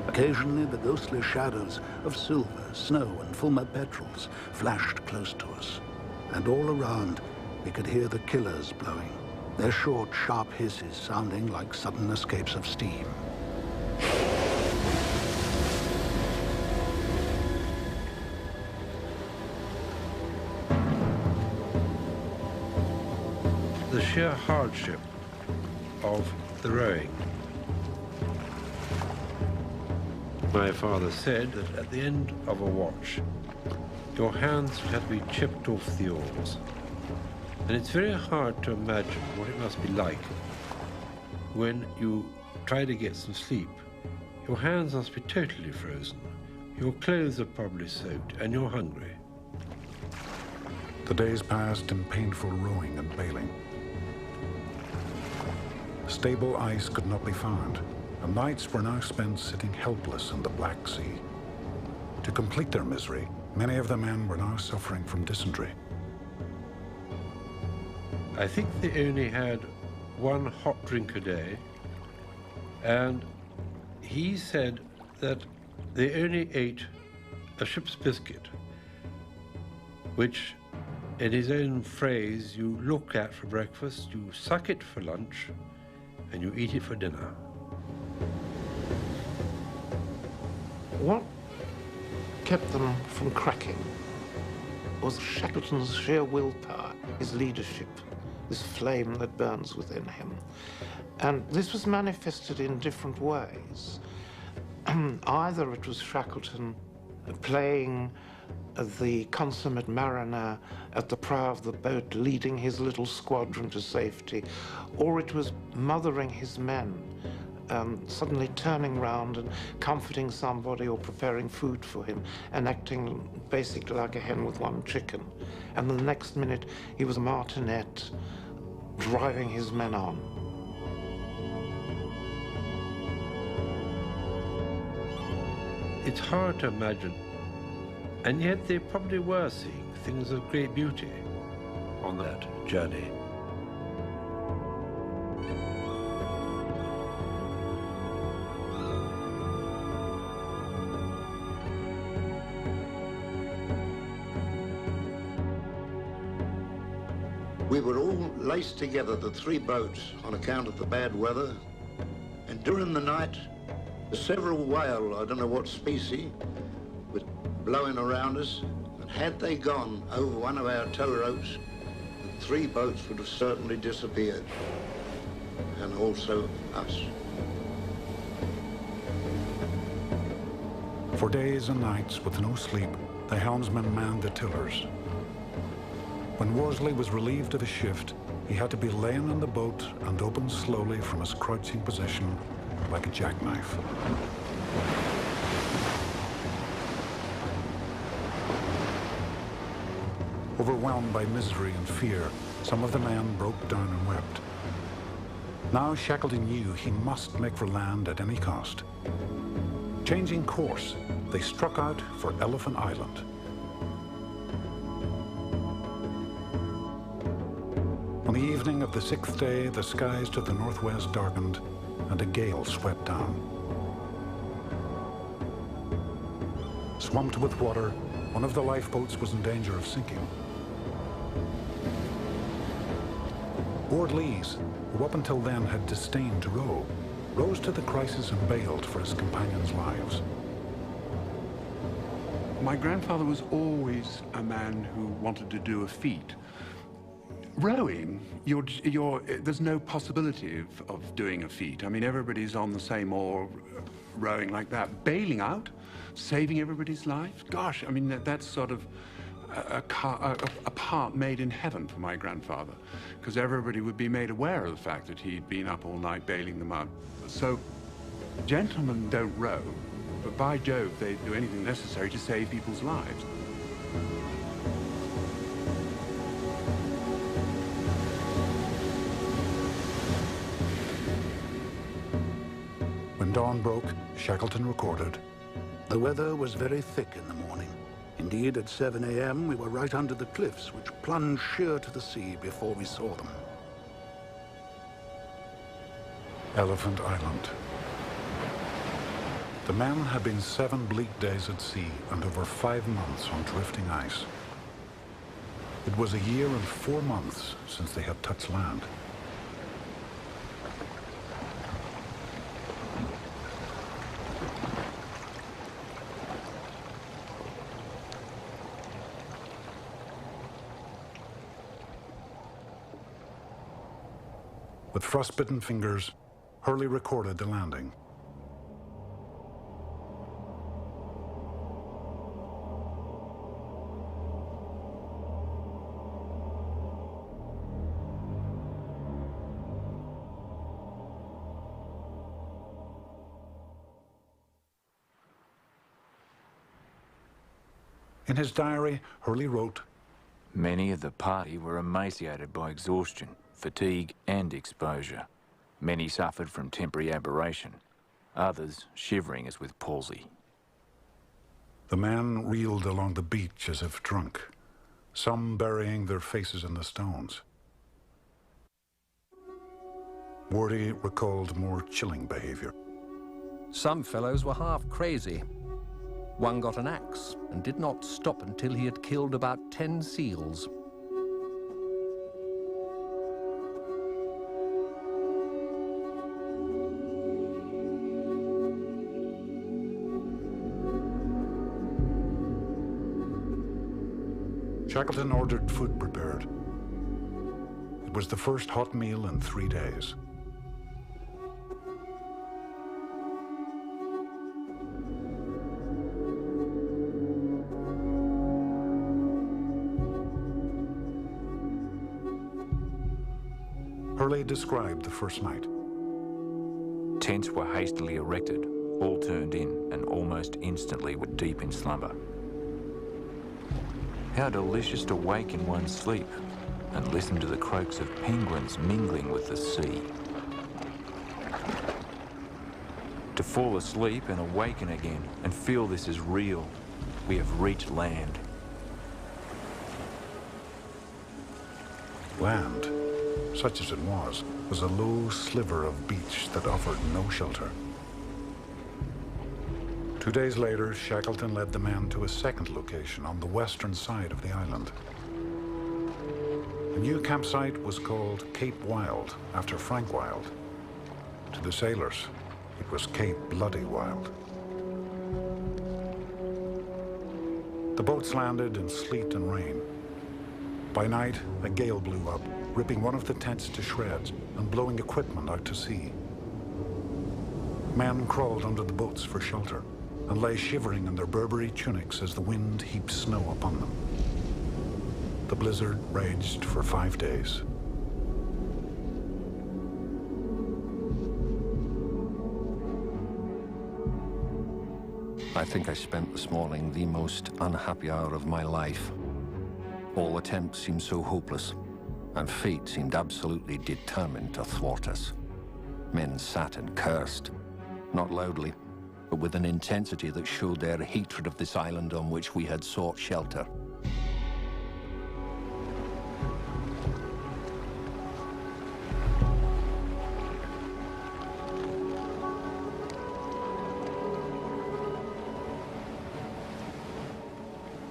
Occasionally the ghostly shadows of silver, snow and fulmer petrels flashed close to us. And all around we could hear the killers blowing, their short, sharp hisses sounding like sudden escapes of steam." the sheer hardship of the rowing. My father said that at the end of a watch, your hands had to be chipped off the oars. And it's very hard to imagine what it must be like when you try to get some sleep. Your hands must be totally frozen. Your clothes are probably soaked, and you're hungry. The days passed in painful rowing and bailing. Stable ice could not be found, and nights were now spent sitting helpless in the Black Sea. To complete their misery, many of the men were now suffering from dysentery. I think they only had one hot drink a day, and he said that they only ate a ship's biscuit, which, in his own phrase, you look at for breakfast, you suck it for lunch, and you eat it for dinner. What kept them from cracking was Shackleton's sheer willpower, his leadership, this flame that burns within him. And this was manifested in different ways. Either it was Shackleton playing the consummate mariner at the prow of the boat, leading his little squadron to safety, or it was mothering his men, suddenly turning round and comforting somebody or preparing food for him and acting basically like a hen with one chicken. And the next minute he was a martinet driving his men on. It's hard to imagine, and yet they probably were seeing things of great beauty on that journey. We were all laced together, the three boats, on account of the bad weather. And during the night, several whale, I don't know what species, were blowing around us. And had they gone over one of our tow ropes, the three boats would have certainly disappeared. And also us. For days and nights, with no sleep, the helmsman manned the tillers. When Worsley was relieved of his shift, he had to be laying on the boat and opened slowly from his crouching position like a jackknife. Overwhelmed by misery and fear, some of the men broke down and wept. Now Shackleton knew he must make for land at any cost. Changing course, they struck out for Elephant Island. On the evening of the 6th day, the skies to the northwest darkened and a gale swept down. Swamped with water, one of the lifeboats was in danger of sinking. Ord Lees, who up until then had disdained to row, rose to the crisis and bailed for his companions' lives. My grandfather was always a man who wanted to do a feat. Rowing, there's no possibility of doing a feat. I mean, everybody's on the same oar, rowing like that. Bailing out, saving everybody's life, gosh, I mean, that's sort of a part made in heaven for my grandfather, because everybody would be made aware of the fact that he'd been up all night bailing them out. So, gentlemen don't row, but by Jove, they do anything necessary to save people's lives. When dawn broke, Shackleton recorded, "The weather was very thick in the morning. Indeed, at 7 a.m., we were right under the cliffs, which plunged sheer to the sea before we saw them." Elephant Island. The men had been 7 bleak days at sea and over 5 months on drifting ice. It was a year and 4 months since they had touched land. With frostbitten fingers, Hurley recorded the landing. In his diary, Hurley wrote, "Many of the party were emaciated by exhaustion, fatigue and exposure. Many suffered from temporary aberration, others shivering as with palsy." The men reeled along the beach as if drunk, some burying their faces in the stones. Wordy recalled more chilling behavior. Some fellows were half crazy. One got an axe and did not stop until he had killed about 10 seals. Shackleton ordered food prepared. It was the first hot meal in 3 days. Hurley described the first night. Tents were hastily erected, all turned in, and almost instantly were deep in slumber. How delicious to wake in one's sleep and listen to the croaks of penguins mingling with the sea. To fall asleep and awaken again and feel this is real. We have reached land. Land, such as it was a low sliver of beach that offered no shelter. 2 days later, Shackleton led the men to a second location on the western side of the island. The new campsite was called Cape Wild, after Frank Wild. To the sailors, it was Cape Bloody Wild. The boats landed in sleet and rain. By night, a gale blew up, ripping one of the tents to shreds and blowing equipment out to sea. Men crawled under the boats for shelter and lay shivering in their Burberry tunics as the wind heaped snow upon them. The blizzard raged for 5 days. I think I spent this morning the most unhappy hour of my life. All attempts seemed so hopeless, and fate seemed absolutely determined to thwart us. Men sat and cursed, not loudly, but with an intensity that showed their hatred of this island on which we had sought shelter.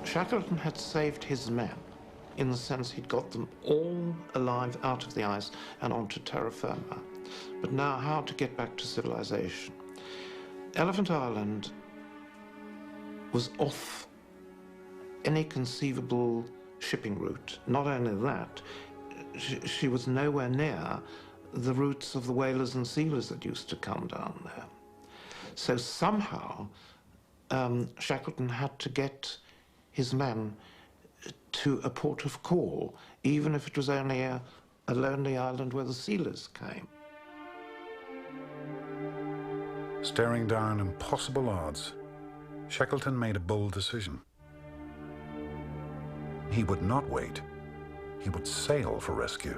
Shackleton had saved his men, in the sense he'd got them all alive out of the ice and onto terra firma. But now how to get back to civilization? Elephant Island was off any conceivable shipping route. Not only that, she was nowhere near the routes of the whalers and sealers that used to come down there. So somehow Shackleton had to get his men to a port of call, even if it was only a lonely island where the sealers came. Staring down impossible odds, Shackleton made a bold decision. He would not wait. He would sail for rescue.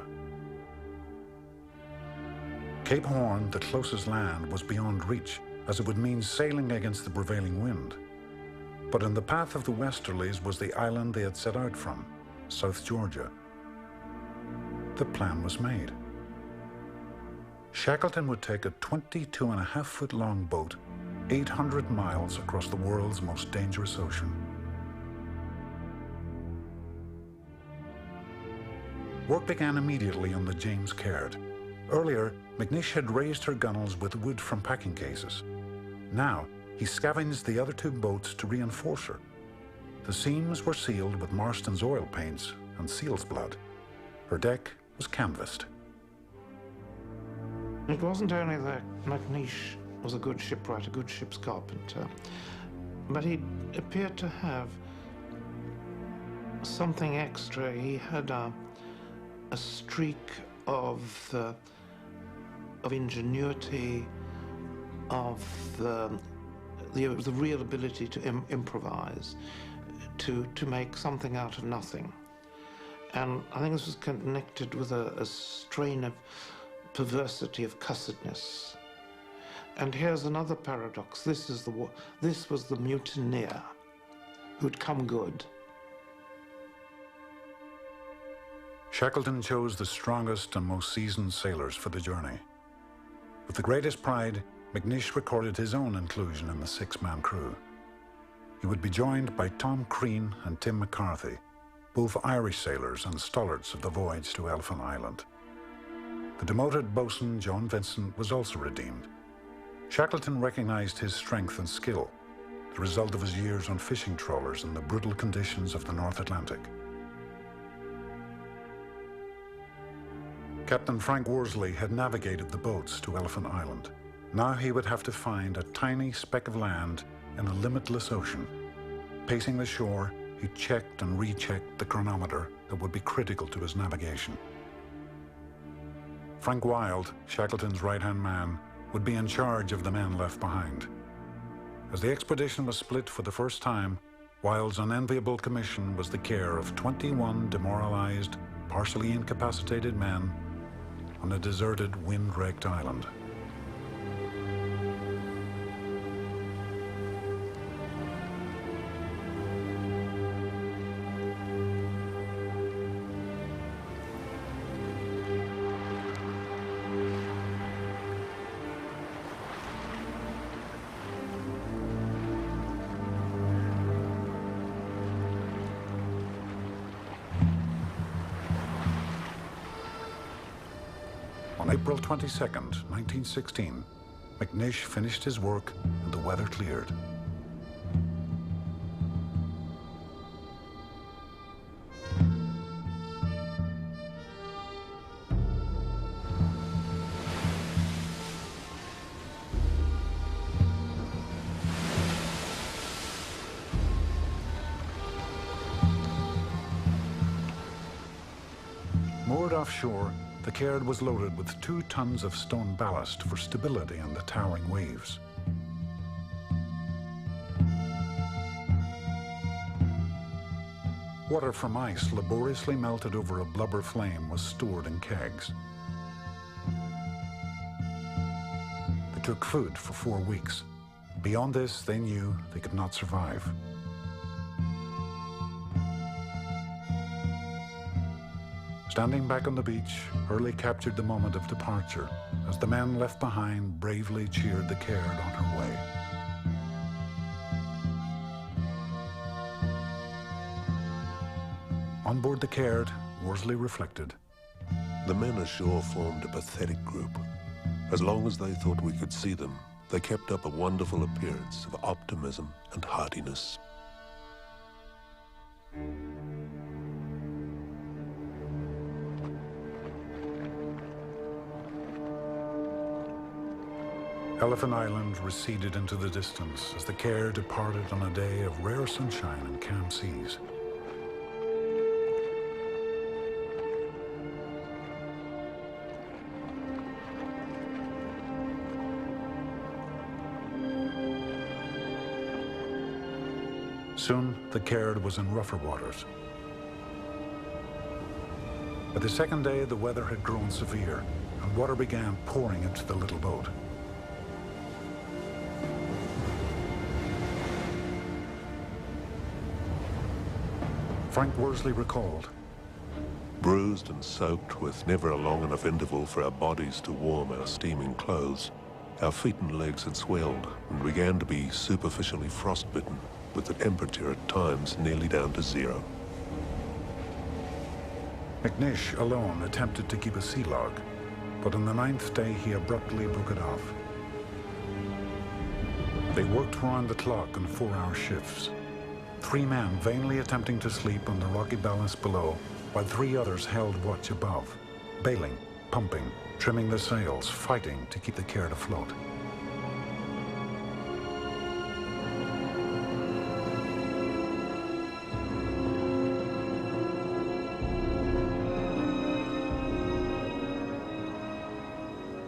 Cape Horn, the closest land, was beyond reach, as it would mean sailing against the prevailing wind. But in the path of the westerlies was the island they had set out from, South Georgia. The plan was made. Shackleton would take a 22.5-foot-long boat 800 miles across the world's most dangerous ocean. Work began immediately on the James Caird. Earlier, McNish had raised her gunnels with wood from packing cases. Now, he scavenged the other two boats to reinforce her. The seams were sealed with Marston's oil paints and seal's blood. Her deck was canvassed. It wasn't only that McNeish was a good shipwright, a good ship's carpenter, but he appeared to have something extra. He had a streak of ingenuity, of the real ability to improvise, to make something out of nothing. And I think this was connected with a strain of perversity, of cussedness. And here's another paradox. This was the mutineer who'd come good. Shackleton chose the strongest and most seasoned sailors for the journey. With the greatest pride, McNeish recorded his own inclusion in the six-man crew. He would be joined by Tom Crean and Tim McCarthy, both Irish sailors and stollards of the voyage to Elephant Island. The demoted boatswain, John Vincent, was also redeemed. Shackleton recognized his strength and skill, the result of his years on fishing trawlers in the brutal conditions of the North Atlantic. Captain Frank Worsley had navigated the boats to Elephant Island. Now he would have to find a tiny speck of land in a limitless ocean. Pacing the shore, he checked and rechecked the chronometer that would be critical to his navigation. Frank Wilde, Shackleton's right-hand man, would be in charge of the men left behind. As the expedition was split for the first time, Wilde's unenviable commission was the care of 21 demoralized, partially incapacitated men on a deserted, wind-wrecked island. On April 22nd, 1916, McNeish finished his work and the weather cleared. Moored offshore, the Caird was loaded with 2 tons of stone ballast for stability on the towering waves. Water from ice laboriously melted over a blubber flame was stored in kegs. They took food for 4 weeks. Beyond this, they knew they could not survive. Standing back on the beach, Hurley captured the moment of departure as the men left behind bravely cheered the Caird on her way. On board the Caird, Worsley reflected. The men ashore formed a pathetic group. As long as they thought we could see them, they kept up a wonderful appearance of optimism and heartiness. Elephant Island receded into the distance as the Caird departed on a day of rare sunshine and calm seas. Soon, the Caird was in rougher waters. By the second day, the weather had grown severe, and water began pouring into the little boat. Frank Worsley recalled. Bruised and soaked with never a long enough interval for our bodies to warm our steaming clothes, our feet and legs had swelled and began to be superficially frostbitten, with the temperature at times nearly down to 0. McNeish alone attempted to keep a sea log, but on the 9th day he abruptly broke it off. They worked round the clock on 4-hour shifts. 3 men vainly attempting to sleep on the rocky ballast below, while 3 others held watch above, bailing pumping, trimming the sails, fighting to keep the Caird afloat.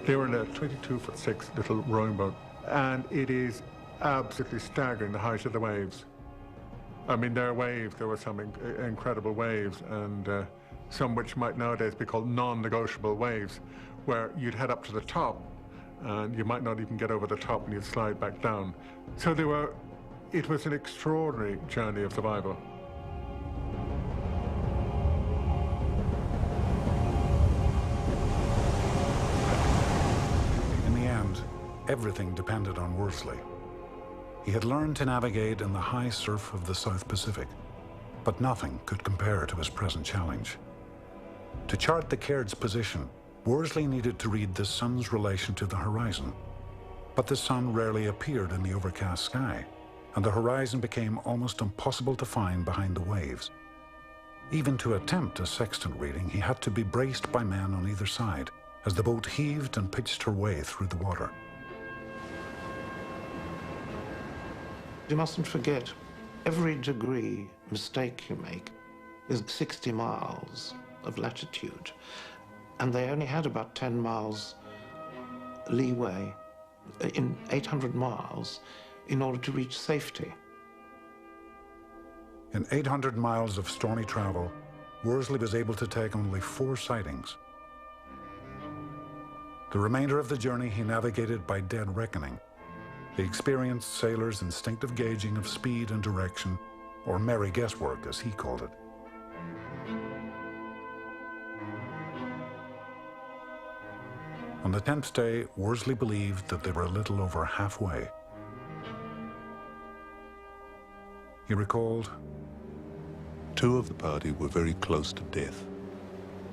They were in a 22-foot-6 little rowing boat, and it is absolutely staggering, the height of the waves. I mean, there were some incredible waves, and some which might nowadays be called non-negotiable waves, where you'd head up to the top, and you might not even get over the top, and you'd slide back down. So it was an extraordinary journey of survival. Everything depended on Worsley. He had learned to navigate in the high surf of the South Pacific, but nothing could compare to his present challenge. To chart the Caird's position, Worsley needed to read the sun's relation to the horizon. But the sun rarely appeared in the overcast sky, and the horizon became almost impossible to find behind the waves. Even to attempt a sextant reading, he had to be braced by men on either side, as the boat heaved and pitched her way through the water. You mustn't forget, every degree mistake you make is 60 miles of latitude, and they only had about 10 miles leeway in 800 miles in order to reach safety. In 800 miles of stormy travel, Worsley was able to take only 4 sightings. The remainder of the journey he navigated by dead reckoning, the experienced sailor's instinctive gauging of speed and direction, or merry guesswork as he called it. On the 10th day, Worsley believed that they were a little over halfway. He recalled, "Two of the party were very close to death.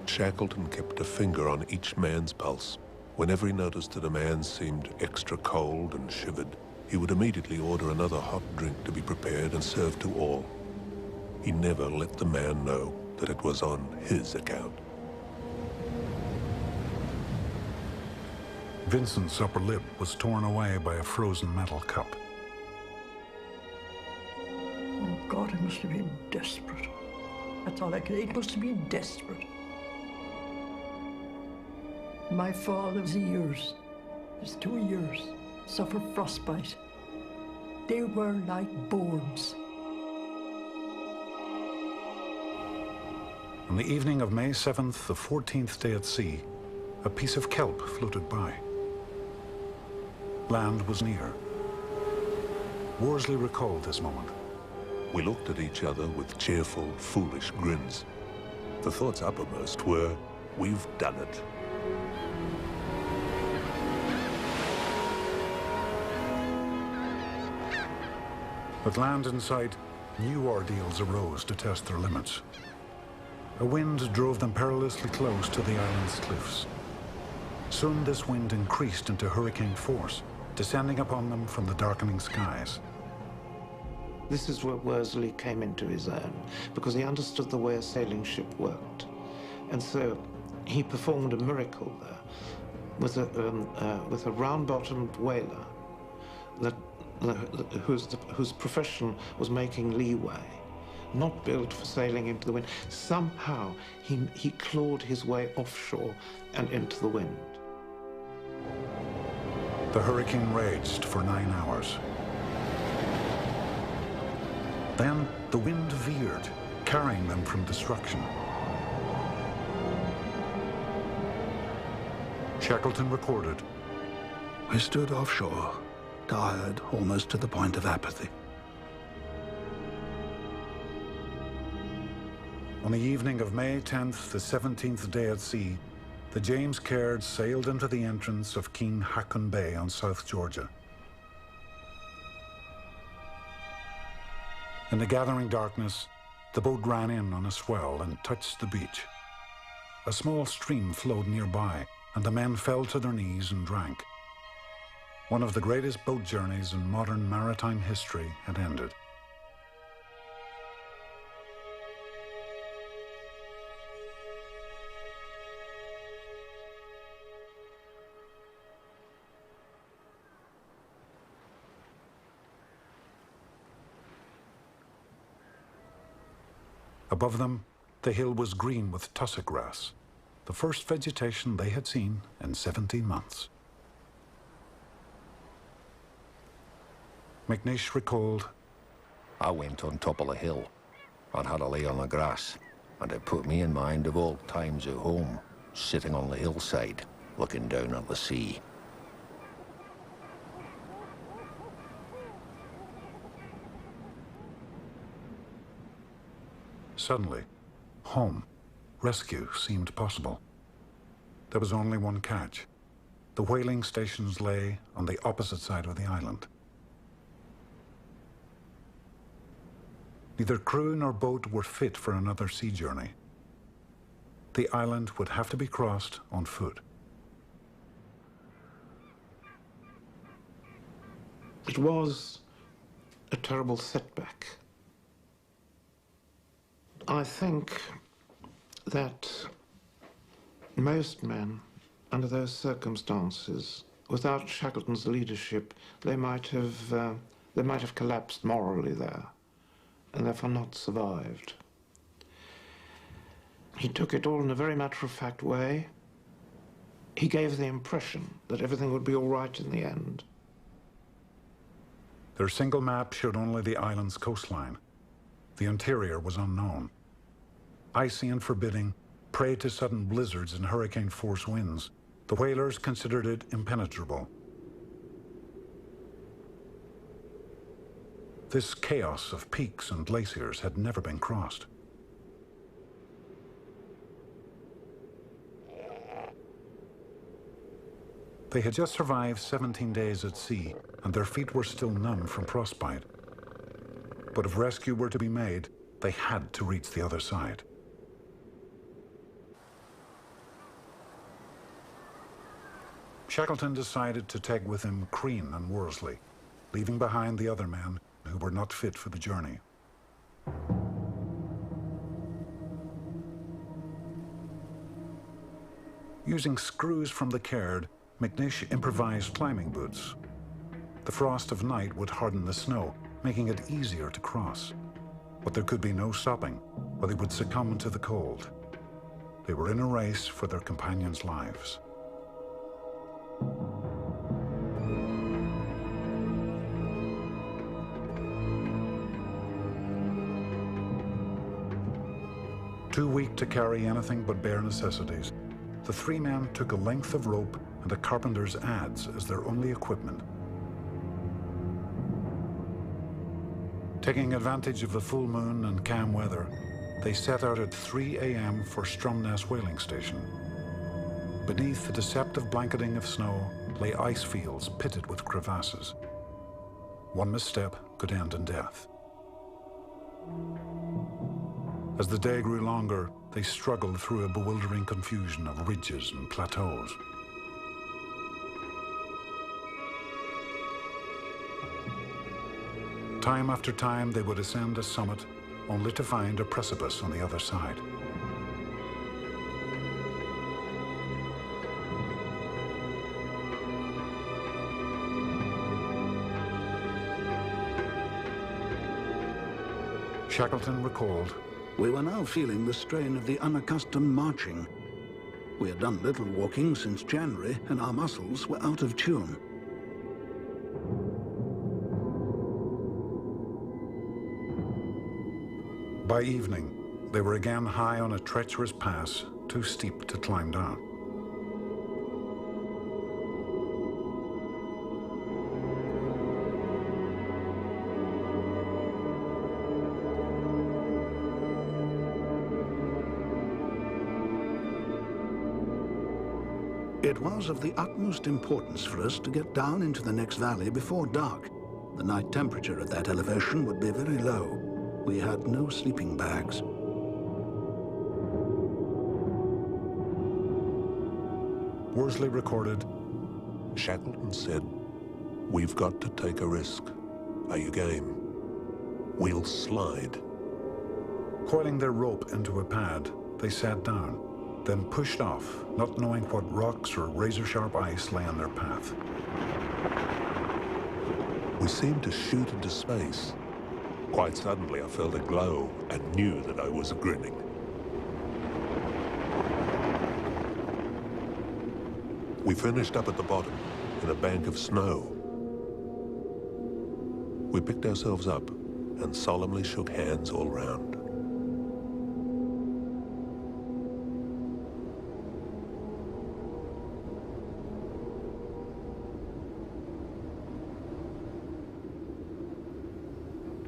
Shackleton kept a finger on each man's pulse. Whenever he noticed that a man seemed extra cold and shivered, he would immediately order another hot drink to be prepared and served to all. He never let the man know that it was on his account." Vincent's upper lip was torn away by a frozen metal cup. Oh God, it must have been desperate. That's all I could. It must have been desperate. My father's ears, his 2 ears, suffered frostbite. They were like boards. On the evening of May 7th, the 14th day at sea, a piece of kelp floated by. Land was near. Worsley recalled this moment. We looked at each other with cheerful, foolish grins. The thoughts uppermost were, "We've done it." With land in sight, new ordeals arose to test their limits. A wind drove them perilously close to the island's cliffs. Soon this wind increased into hurricane force, descending upon them from the darkening skies. This is where Worsley came into his own, because he understood the way a sailing ship worked. And so he performed a miracle there with a round-bottomed whaler whose profession was making leeway, not built for sailing into the wind. Somehow he clawed his way offshore and into the wind. The hurricane raged for 9 hours. Then the wind veered, carrying them from destruction. Shackleton recorded, "I stood offshore, tired almost to the point of apathy." On the evening of May 10th, the 17th day at sea, the James Caird sailed into the entrance of King Haakon Bay on South Georgia. In the gathering darkness, the boat ran in on a swell and touched the beach. A small stream flowed nearby, and the men fell to their knees and drank. One of the greatest boat journeys in modern maritime history had ended. Above them, the hill was green with tussock grass, the first vegetation they had seen in 17 months. McNish recalled, I went on top of the hill and had a lay on the grass, and it put me in mind of old times at home, sitting on the hillside, looking down at the sea. Suddenly, home, rescue seemed possible. There was only one catch. The whaling stations lay on the opposite side of the island. Neither crew nor boat were fit for another sea journey. The island would have to be crossed on foot. It was a terrible setback. I think that most men, under those circumstances, without Shackleton's leadership, they might have collapsed morally there, and therefore not survived. He took it all in a very matter-of-fact way. He gave the impression that everything would be all right in the end. Their single map showed only the island's coastline. The interior was unknown. Icy and forbidding, prey to sudden blizzards and hurricane-force winds, the whalers considered it impenetrable. This chaos of peaks and glaciers had never been crossed. They had just survived 17 days at sea, and their feet were still numb from frostbite. But if rescue were to be made, they had to reach the other side. Shackleton decided to take with him Crean and Worsley, leaving behind the other men who were not fit for the journey. Using screws from the caird, McNish improvised climbing boots. The frost of night would harden the snow, making it easier to cross. But there could be no stopping, or they would succumb to the cold. They were in a race for their companions' lives. Too weak to carry anything but bare necessities, the three men took a length of rope and a carpenter's adze as their only equipment. Taking advantage of the full moon and calm weather, they set out at 3 a.m. for Stromness whaling station. Beneath the deceptive blanketing of snow lay ice fields pitted with crevasses. One misstep could end in death. As the day grew longer, they struggled through a bewildering confusion of ridges and plateaus. Time after time, they would ascend a summit, only to find a precipice on the other side. Shackleton recalled, "We were now feeling the strain of the unaccustomed marching. We had done little walking since January, and our muscles were out of tune. By evening, they were again high on a treacherous pass, too steep to climb down. It was of the utmost importance for us to get down into the next valley before dark. The night temperature at that elevation would be very low. We had no sleeping bags. Worsley recorded, Shackleton said, "We've got to take a risk. Are you game? We'll slide." Coiling their rope into a pad, they sat down, then pushed off, not knowing what rocks or razor-sharp ice lay in their path. We seemed to shoot into space. Quite suddenly, I felt a glow and knew that I was grinning. We finished up at the bottom, in a bank of snow. We picked ourselves up and solemnly shook hands all round.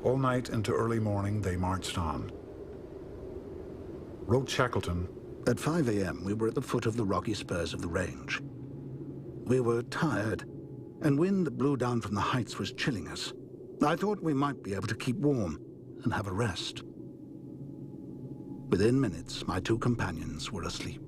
All night into early morning, they marched on. Wrote Shackleton, "At 5 a.m., we were at the foot of the rocky spurs of the range. We were tired, and wind that blew down from the heights was chilling us. I thought we might be able to keep warm and have a rest. Within minutes, my two companions were asleep.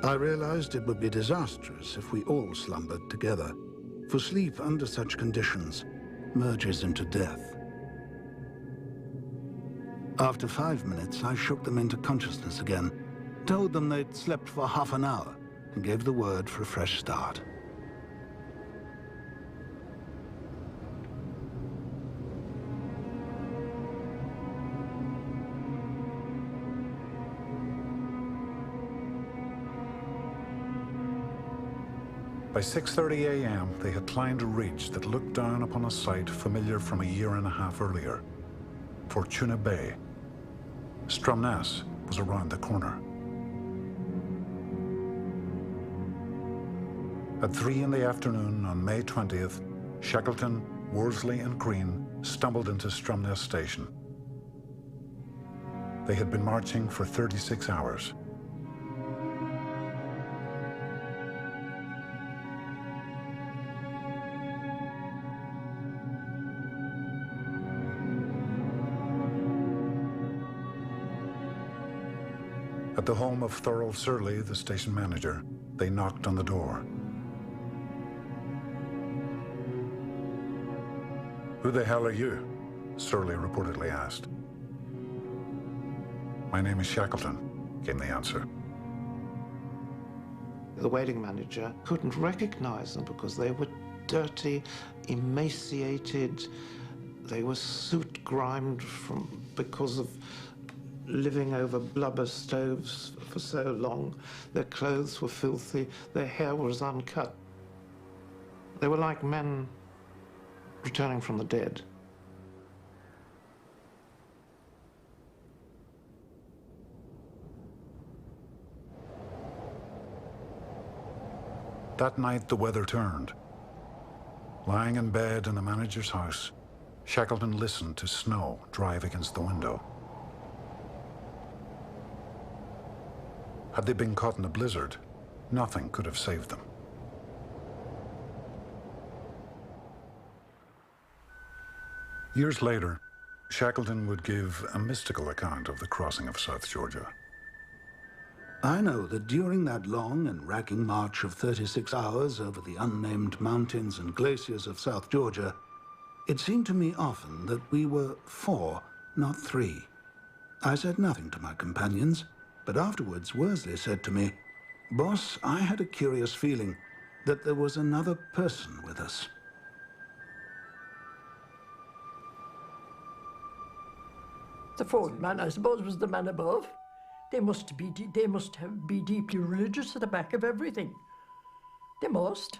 I realized it would be disastrous if we all slumbered together, for sleep under such conditions merges into death. After 5 minutes, I shook them into consciousness again, told them they'd slept for half an hour, and gave the word for a fresh start. By 6:30 a.m., they had climbed a ridge that looked down upon a site familiar from a year and a half earlier, Fortuna Bay. Stromness was around the corner. At 3 in the afternoon on May 20th, Shackleton, Worsley and Crean stumbled into Stromness Station. They had been marching for 36 hours. At the home of Thurl Surley, the station manager, they knocked on the door. "Who the hell are you?" Surley reportedly asked. "My name is Shackleton," came the answer. The waiting manager couldn't recognize them because they were dirty, emaciated. They were soot-grimed because of living over blubber stoves for so long. Their clothes were filthy, their hair was uncut. They were like men returning from the dead. That night, the weather turned. Lying in bed in the manager's house, Shackleton listened to snow drive against the window. Had they been caught in a blizzard, nothing could have saved them. Years later, Shackleton would give a mystical account of the crossing of South Georgia. I know that during that long and racking march of 36 hours over the unnamed mountains and glaciers of South Georgia, it seemed to me often that we were 4, not 3. I said nothing to my companions, but afterwards Worsley said to me, "Boss, I had a curious feeling that there was another person with us." The fourth man, I suppose, was the man above. They must be deeply religious at the back of everything. They must.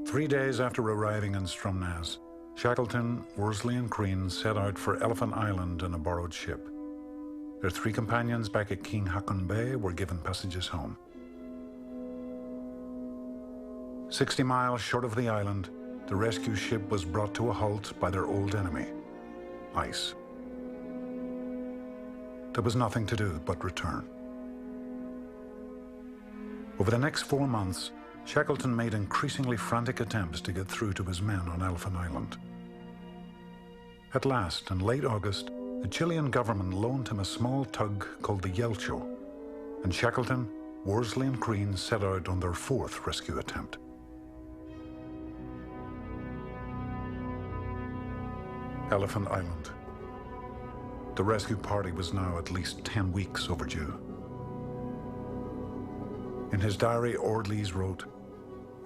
Three days after arriving in Stromness, Shackleton, Worsley and Crean set out for Elephant Island in a borrowed ship. Their 3 companions back at King Haakon Bay were given passages home. 60 miles short of the island, the rescue ship was brought to a halt by their old enemy, ice. There was nothing to do but return. Over the next 4 months, Shackleton made increasingly frantic attempts to get through to his men on Elephant Island. At last, in late August, the Chilean government loaned him a small tug called the Yelcho, and Shackleton, Worsley and Crean set out on their fourth rescue attempt. Elephant Island. The rescue party was now at least 10 weeks overdue. In his diary, Ordlees wrote,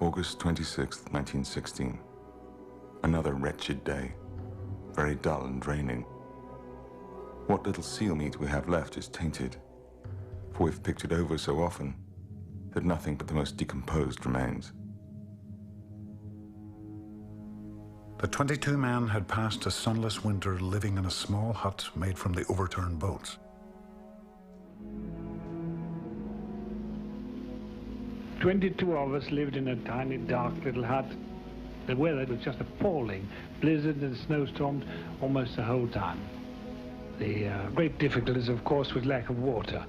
August 26th, 1916. Another wretched day. Very dull and draining. What little seal meat we have left is tainted, for we've picked it over so often that nothing but the most decomposed remains. The 22 men had passed a sunless winter living in a small hut made from the overturned boats. "22 of us lived in a tiny, dark little hut. The weather was just appalling. Blizzards and snowstorms almost the whole time. The great difficulties, of course, was lack of water.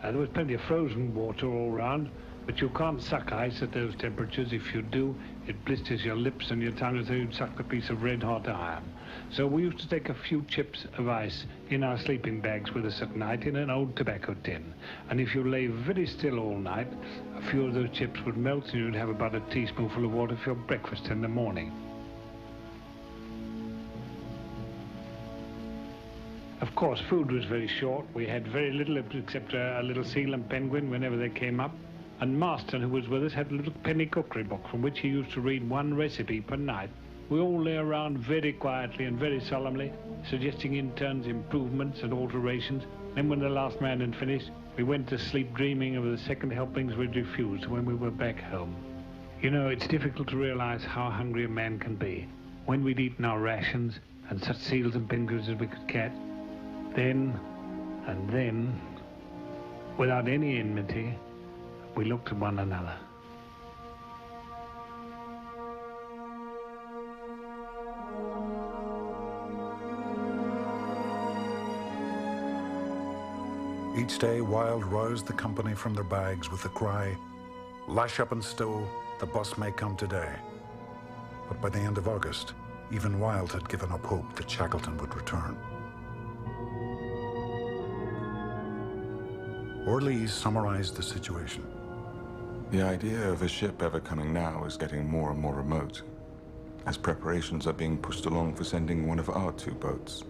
There was plenty of frozen water all round, but you can't suck ice at those temperatures. If you do, it blisters your lips and your tongue as though you'd sucked a piece of red-hot iron. So we used to take a few chips of ice in our sleeping bags with us at night in an old tobacco tin. And if you lay very still all night, a few of those chips would melt and you'd have about a teaspoonful of water for your breakfast in the morning. Of course, food was very short. We had very little except a little seal and penguin whenever they came up. And Marston, who was with us, had a little penny cookery book from which he used to read one recipe per night. We all lay around very quietly and very solemnly, suggesting in turns improvements and alterations. Then when the last man had finished, we went to sleep dreaming of the second helpings we'd refused when we were back home. You know, it's difficult to realize how hungry a man can be. When we'd eaten our rations and such seals and penguins as we could catch, then, without any enmity, we looked at one another. Each day, Wilde roused the company from their bags with the cry, "Lash up and stow, the bus may come today." But by the end of August, even Wilde had given up hope that Shackleton would return. Ordlees summarized the situation. The idea of a ship ever coming now is getting more and more remote, as preparations are being pushed along for sending one of our 2 boats.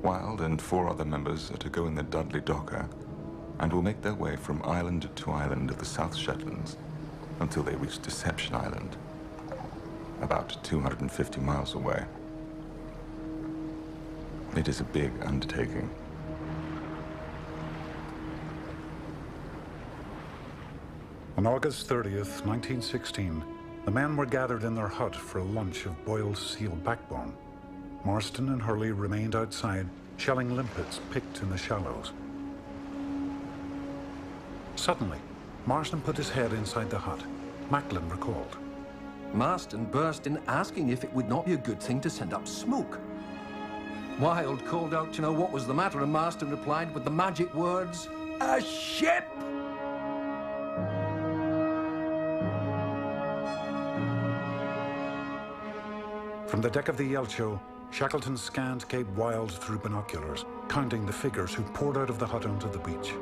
Wilde and 4 other members are to go in the Dudley Docker and will make their way from island to island of the South Shetlands until they reach Deception Island, about 250 miles away. It is a big undertaking. On August 30th, 1916, the men were gathered in their hut for a lunch of boiled seal backbone. Marston and Hurley remained outside, shelling limpets picked in the shallows. Suddenly, Marston put his head inside the hut. Macklin recalled. Marston burst in asking if it would not be a good thing to send up smoke. Wilde called out to know what was the matter, and Marston replied with the magic words, "A ship!" From the deck of the Yelcho, Shackleton scanned Cape Wild through binoculars, counting the figures who poured out of the hut onto the beach.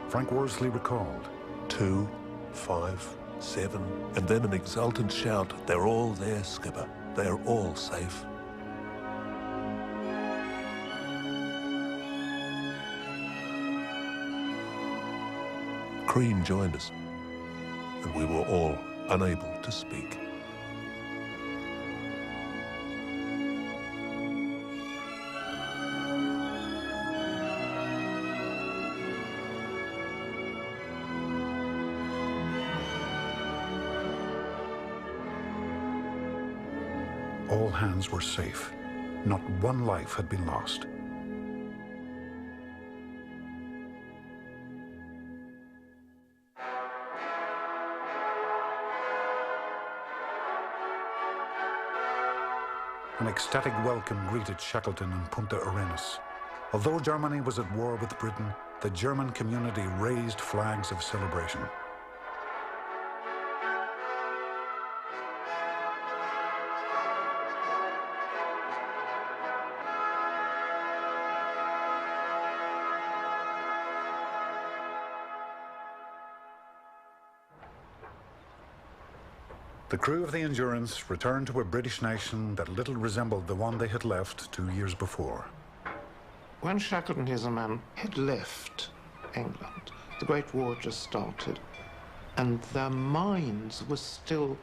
Frank Worsley recalled. 2, 5, 7, and then an exultant shout, "They're all there, skipper. They're all safe." Crean joined us, and we were all unable to speak. All hands were safe. Not one life had been lost. An ecstatic welcome greeted Shackleton and Punta Arenas. Although Germany was at war with Britain, the German community raised flags of celebration. The crew of the Endurance returned to a British nation that little resembled the one they had left 2 years before. When Shackleton and his men had left England, the Great War had just started, and their minds were still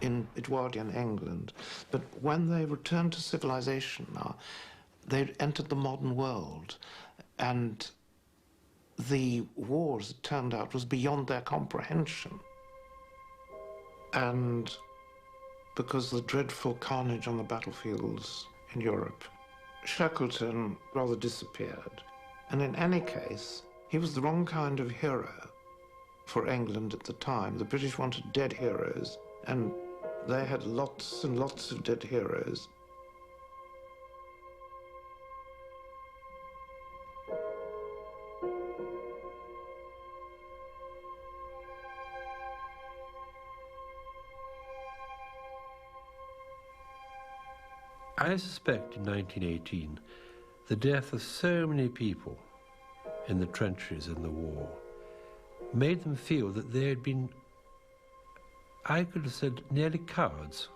in Edwardian England. But when they returned to civilization now, they'd entered the modern world, and the war, as it turned out, was beyond their comprehension. And because of the dreadful carnage on the battlefields in Europe, Shackleton rather disappeared. And in any case, he was the wrong kind of hero for England at the time. The British wanted dead heroes, and they had lots and lots of dead heroes. I suspect in 1918, the death of so many people in the trenches in the war made them feel that they had been, I could have said, nearly cowards,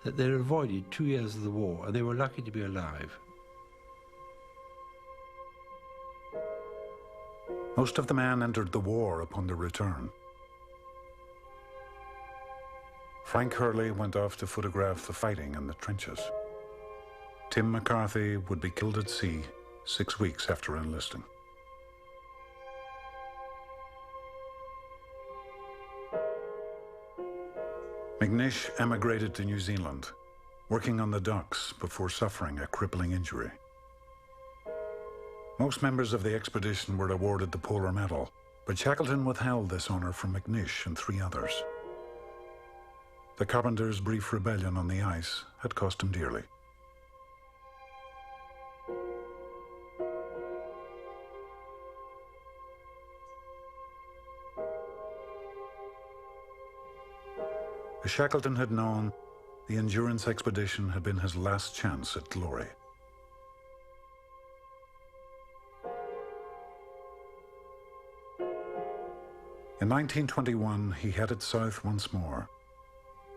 that they avoided 2 years of the war and they were lucky to be alive. Most of the men entered the war upon their return. Frank Hurley went off to photograph the fighting in the trenches. Tim McCarthy would be killed at sea 6 weeks after enlisting. McNish emigrated to New Zealand, working on the docks before suffering a crippling injury. Most members of the expedition were awarded the Polar Medal, but Shackleton withheld this honor from McNish and 3 others. The carpenter's brief rebellion on the ice had cost him dearly. As Shackleton had known, the Endurance expedition had been his last chance at glory. In 1921, he headed south once more,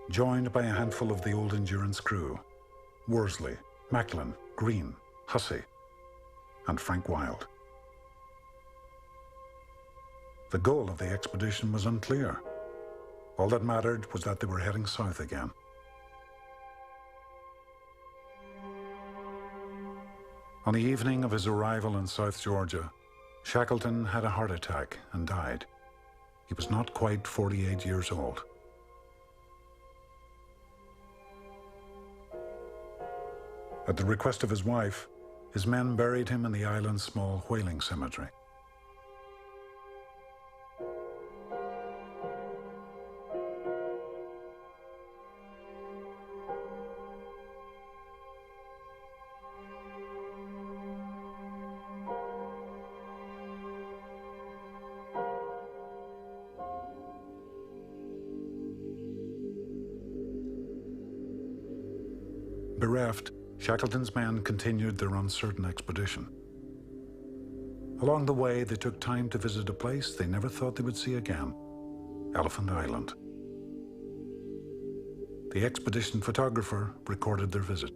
joined by a handful of the old Endurance crew: Worsley, Macklin, Green, Hussey, and Frank Wilde. The goal of the expedition was unclear. All that mattered was that they were heading south again. On the evening of his arrival in South Georgia, Shackleton had a heart attack and died. He was not quite 48 years old. At the request of his wife, his men buried him in the island's small whaling cemetery. Bereft, Shackleton's men continued their uncertain expedition. Along the way, they took time to visit a place they never thought they would see again: Elephant Island. The expedition photographer recorded their visit.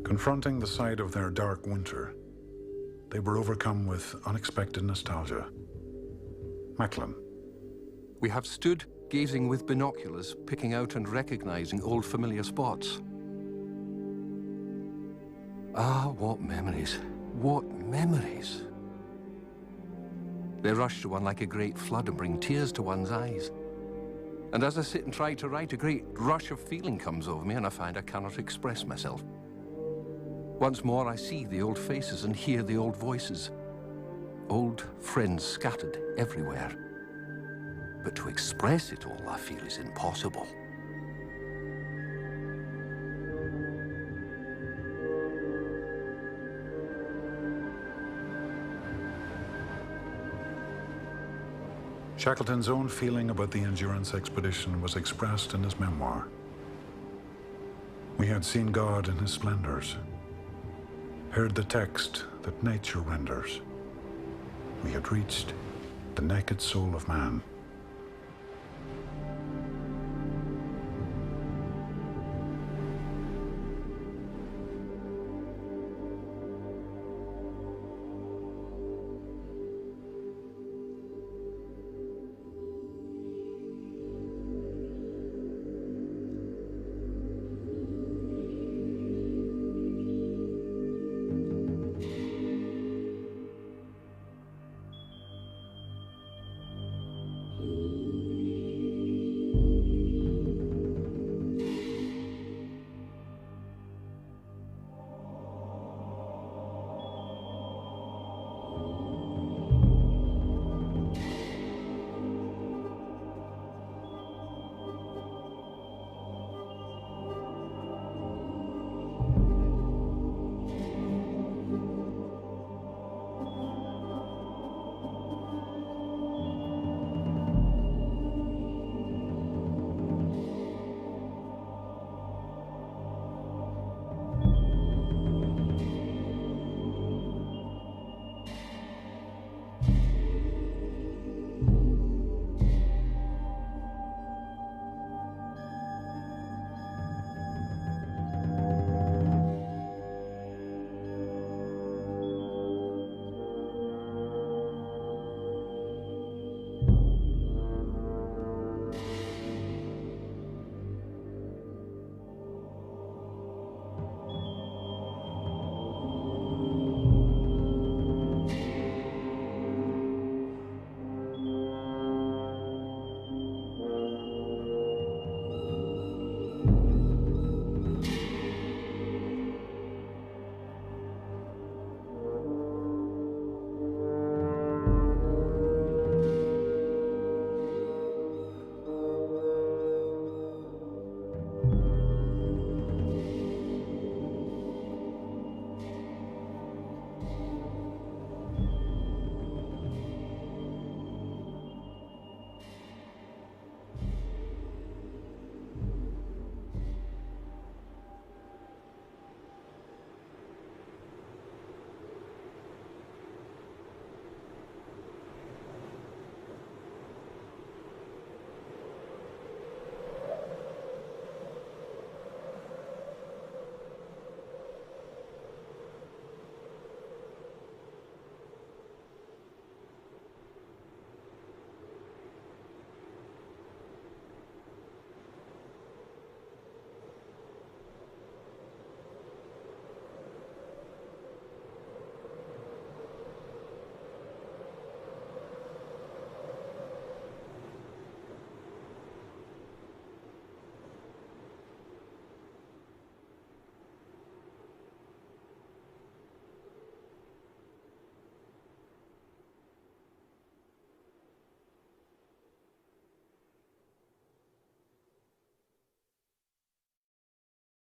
Confronting the sight of their dark winter, they were overcome with unexpected nostalgia. Macklin. We have stood gazing with binoculars, picking out and recognizing old familiar spots. Ah, what memories. What memories. They rush to one like a great flood and bring tears to one's eyes. And as I sit and try to write, a great rush of feeling comes over me and I find I cannot express myself. Once more I see the old faces and hear the old voices. Old friends scattered everywhere. But to express it all, I feel, is impossible. Shackleton's own feeling about the Endurance expedition was expressed in his memoir. We had seen God in his splendors, heard the text that nature renders. We had reached the naked soul of man.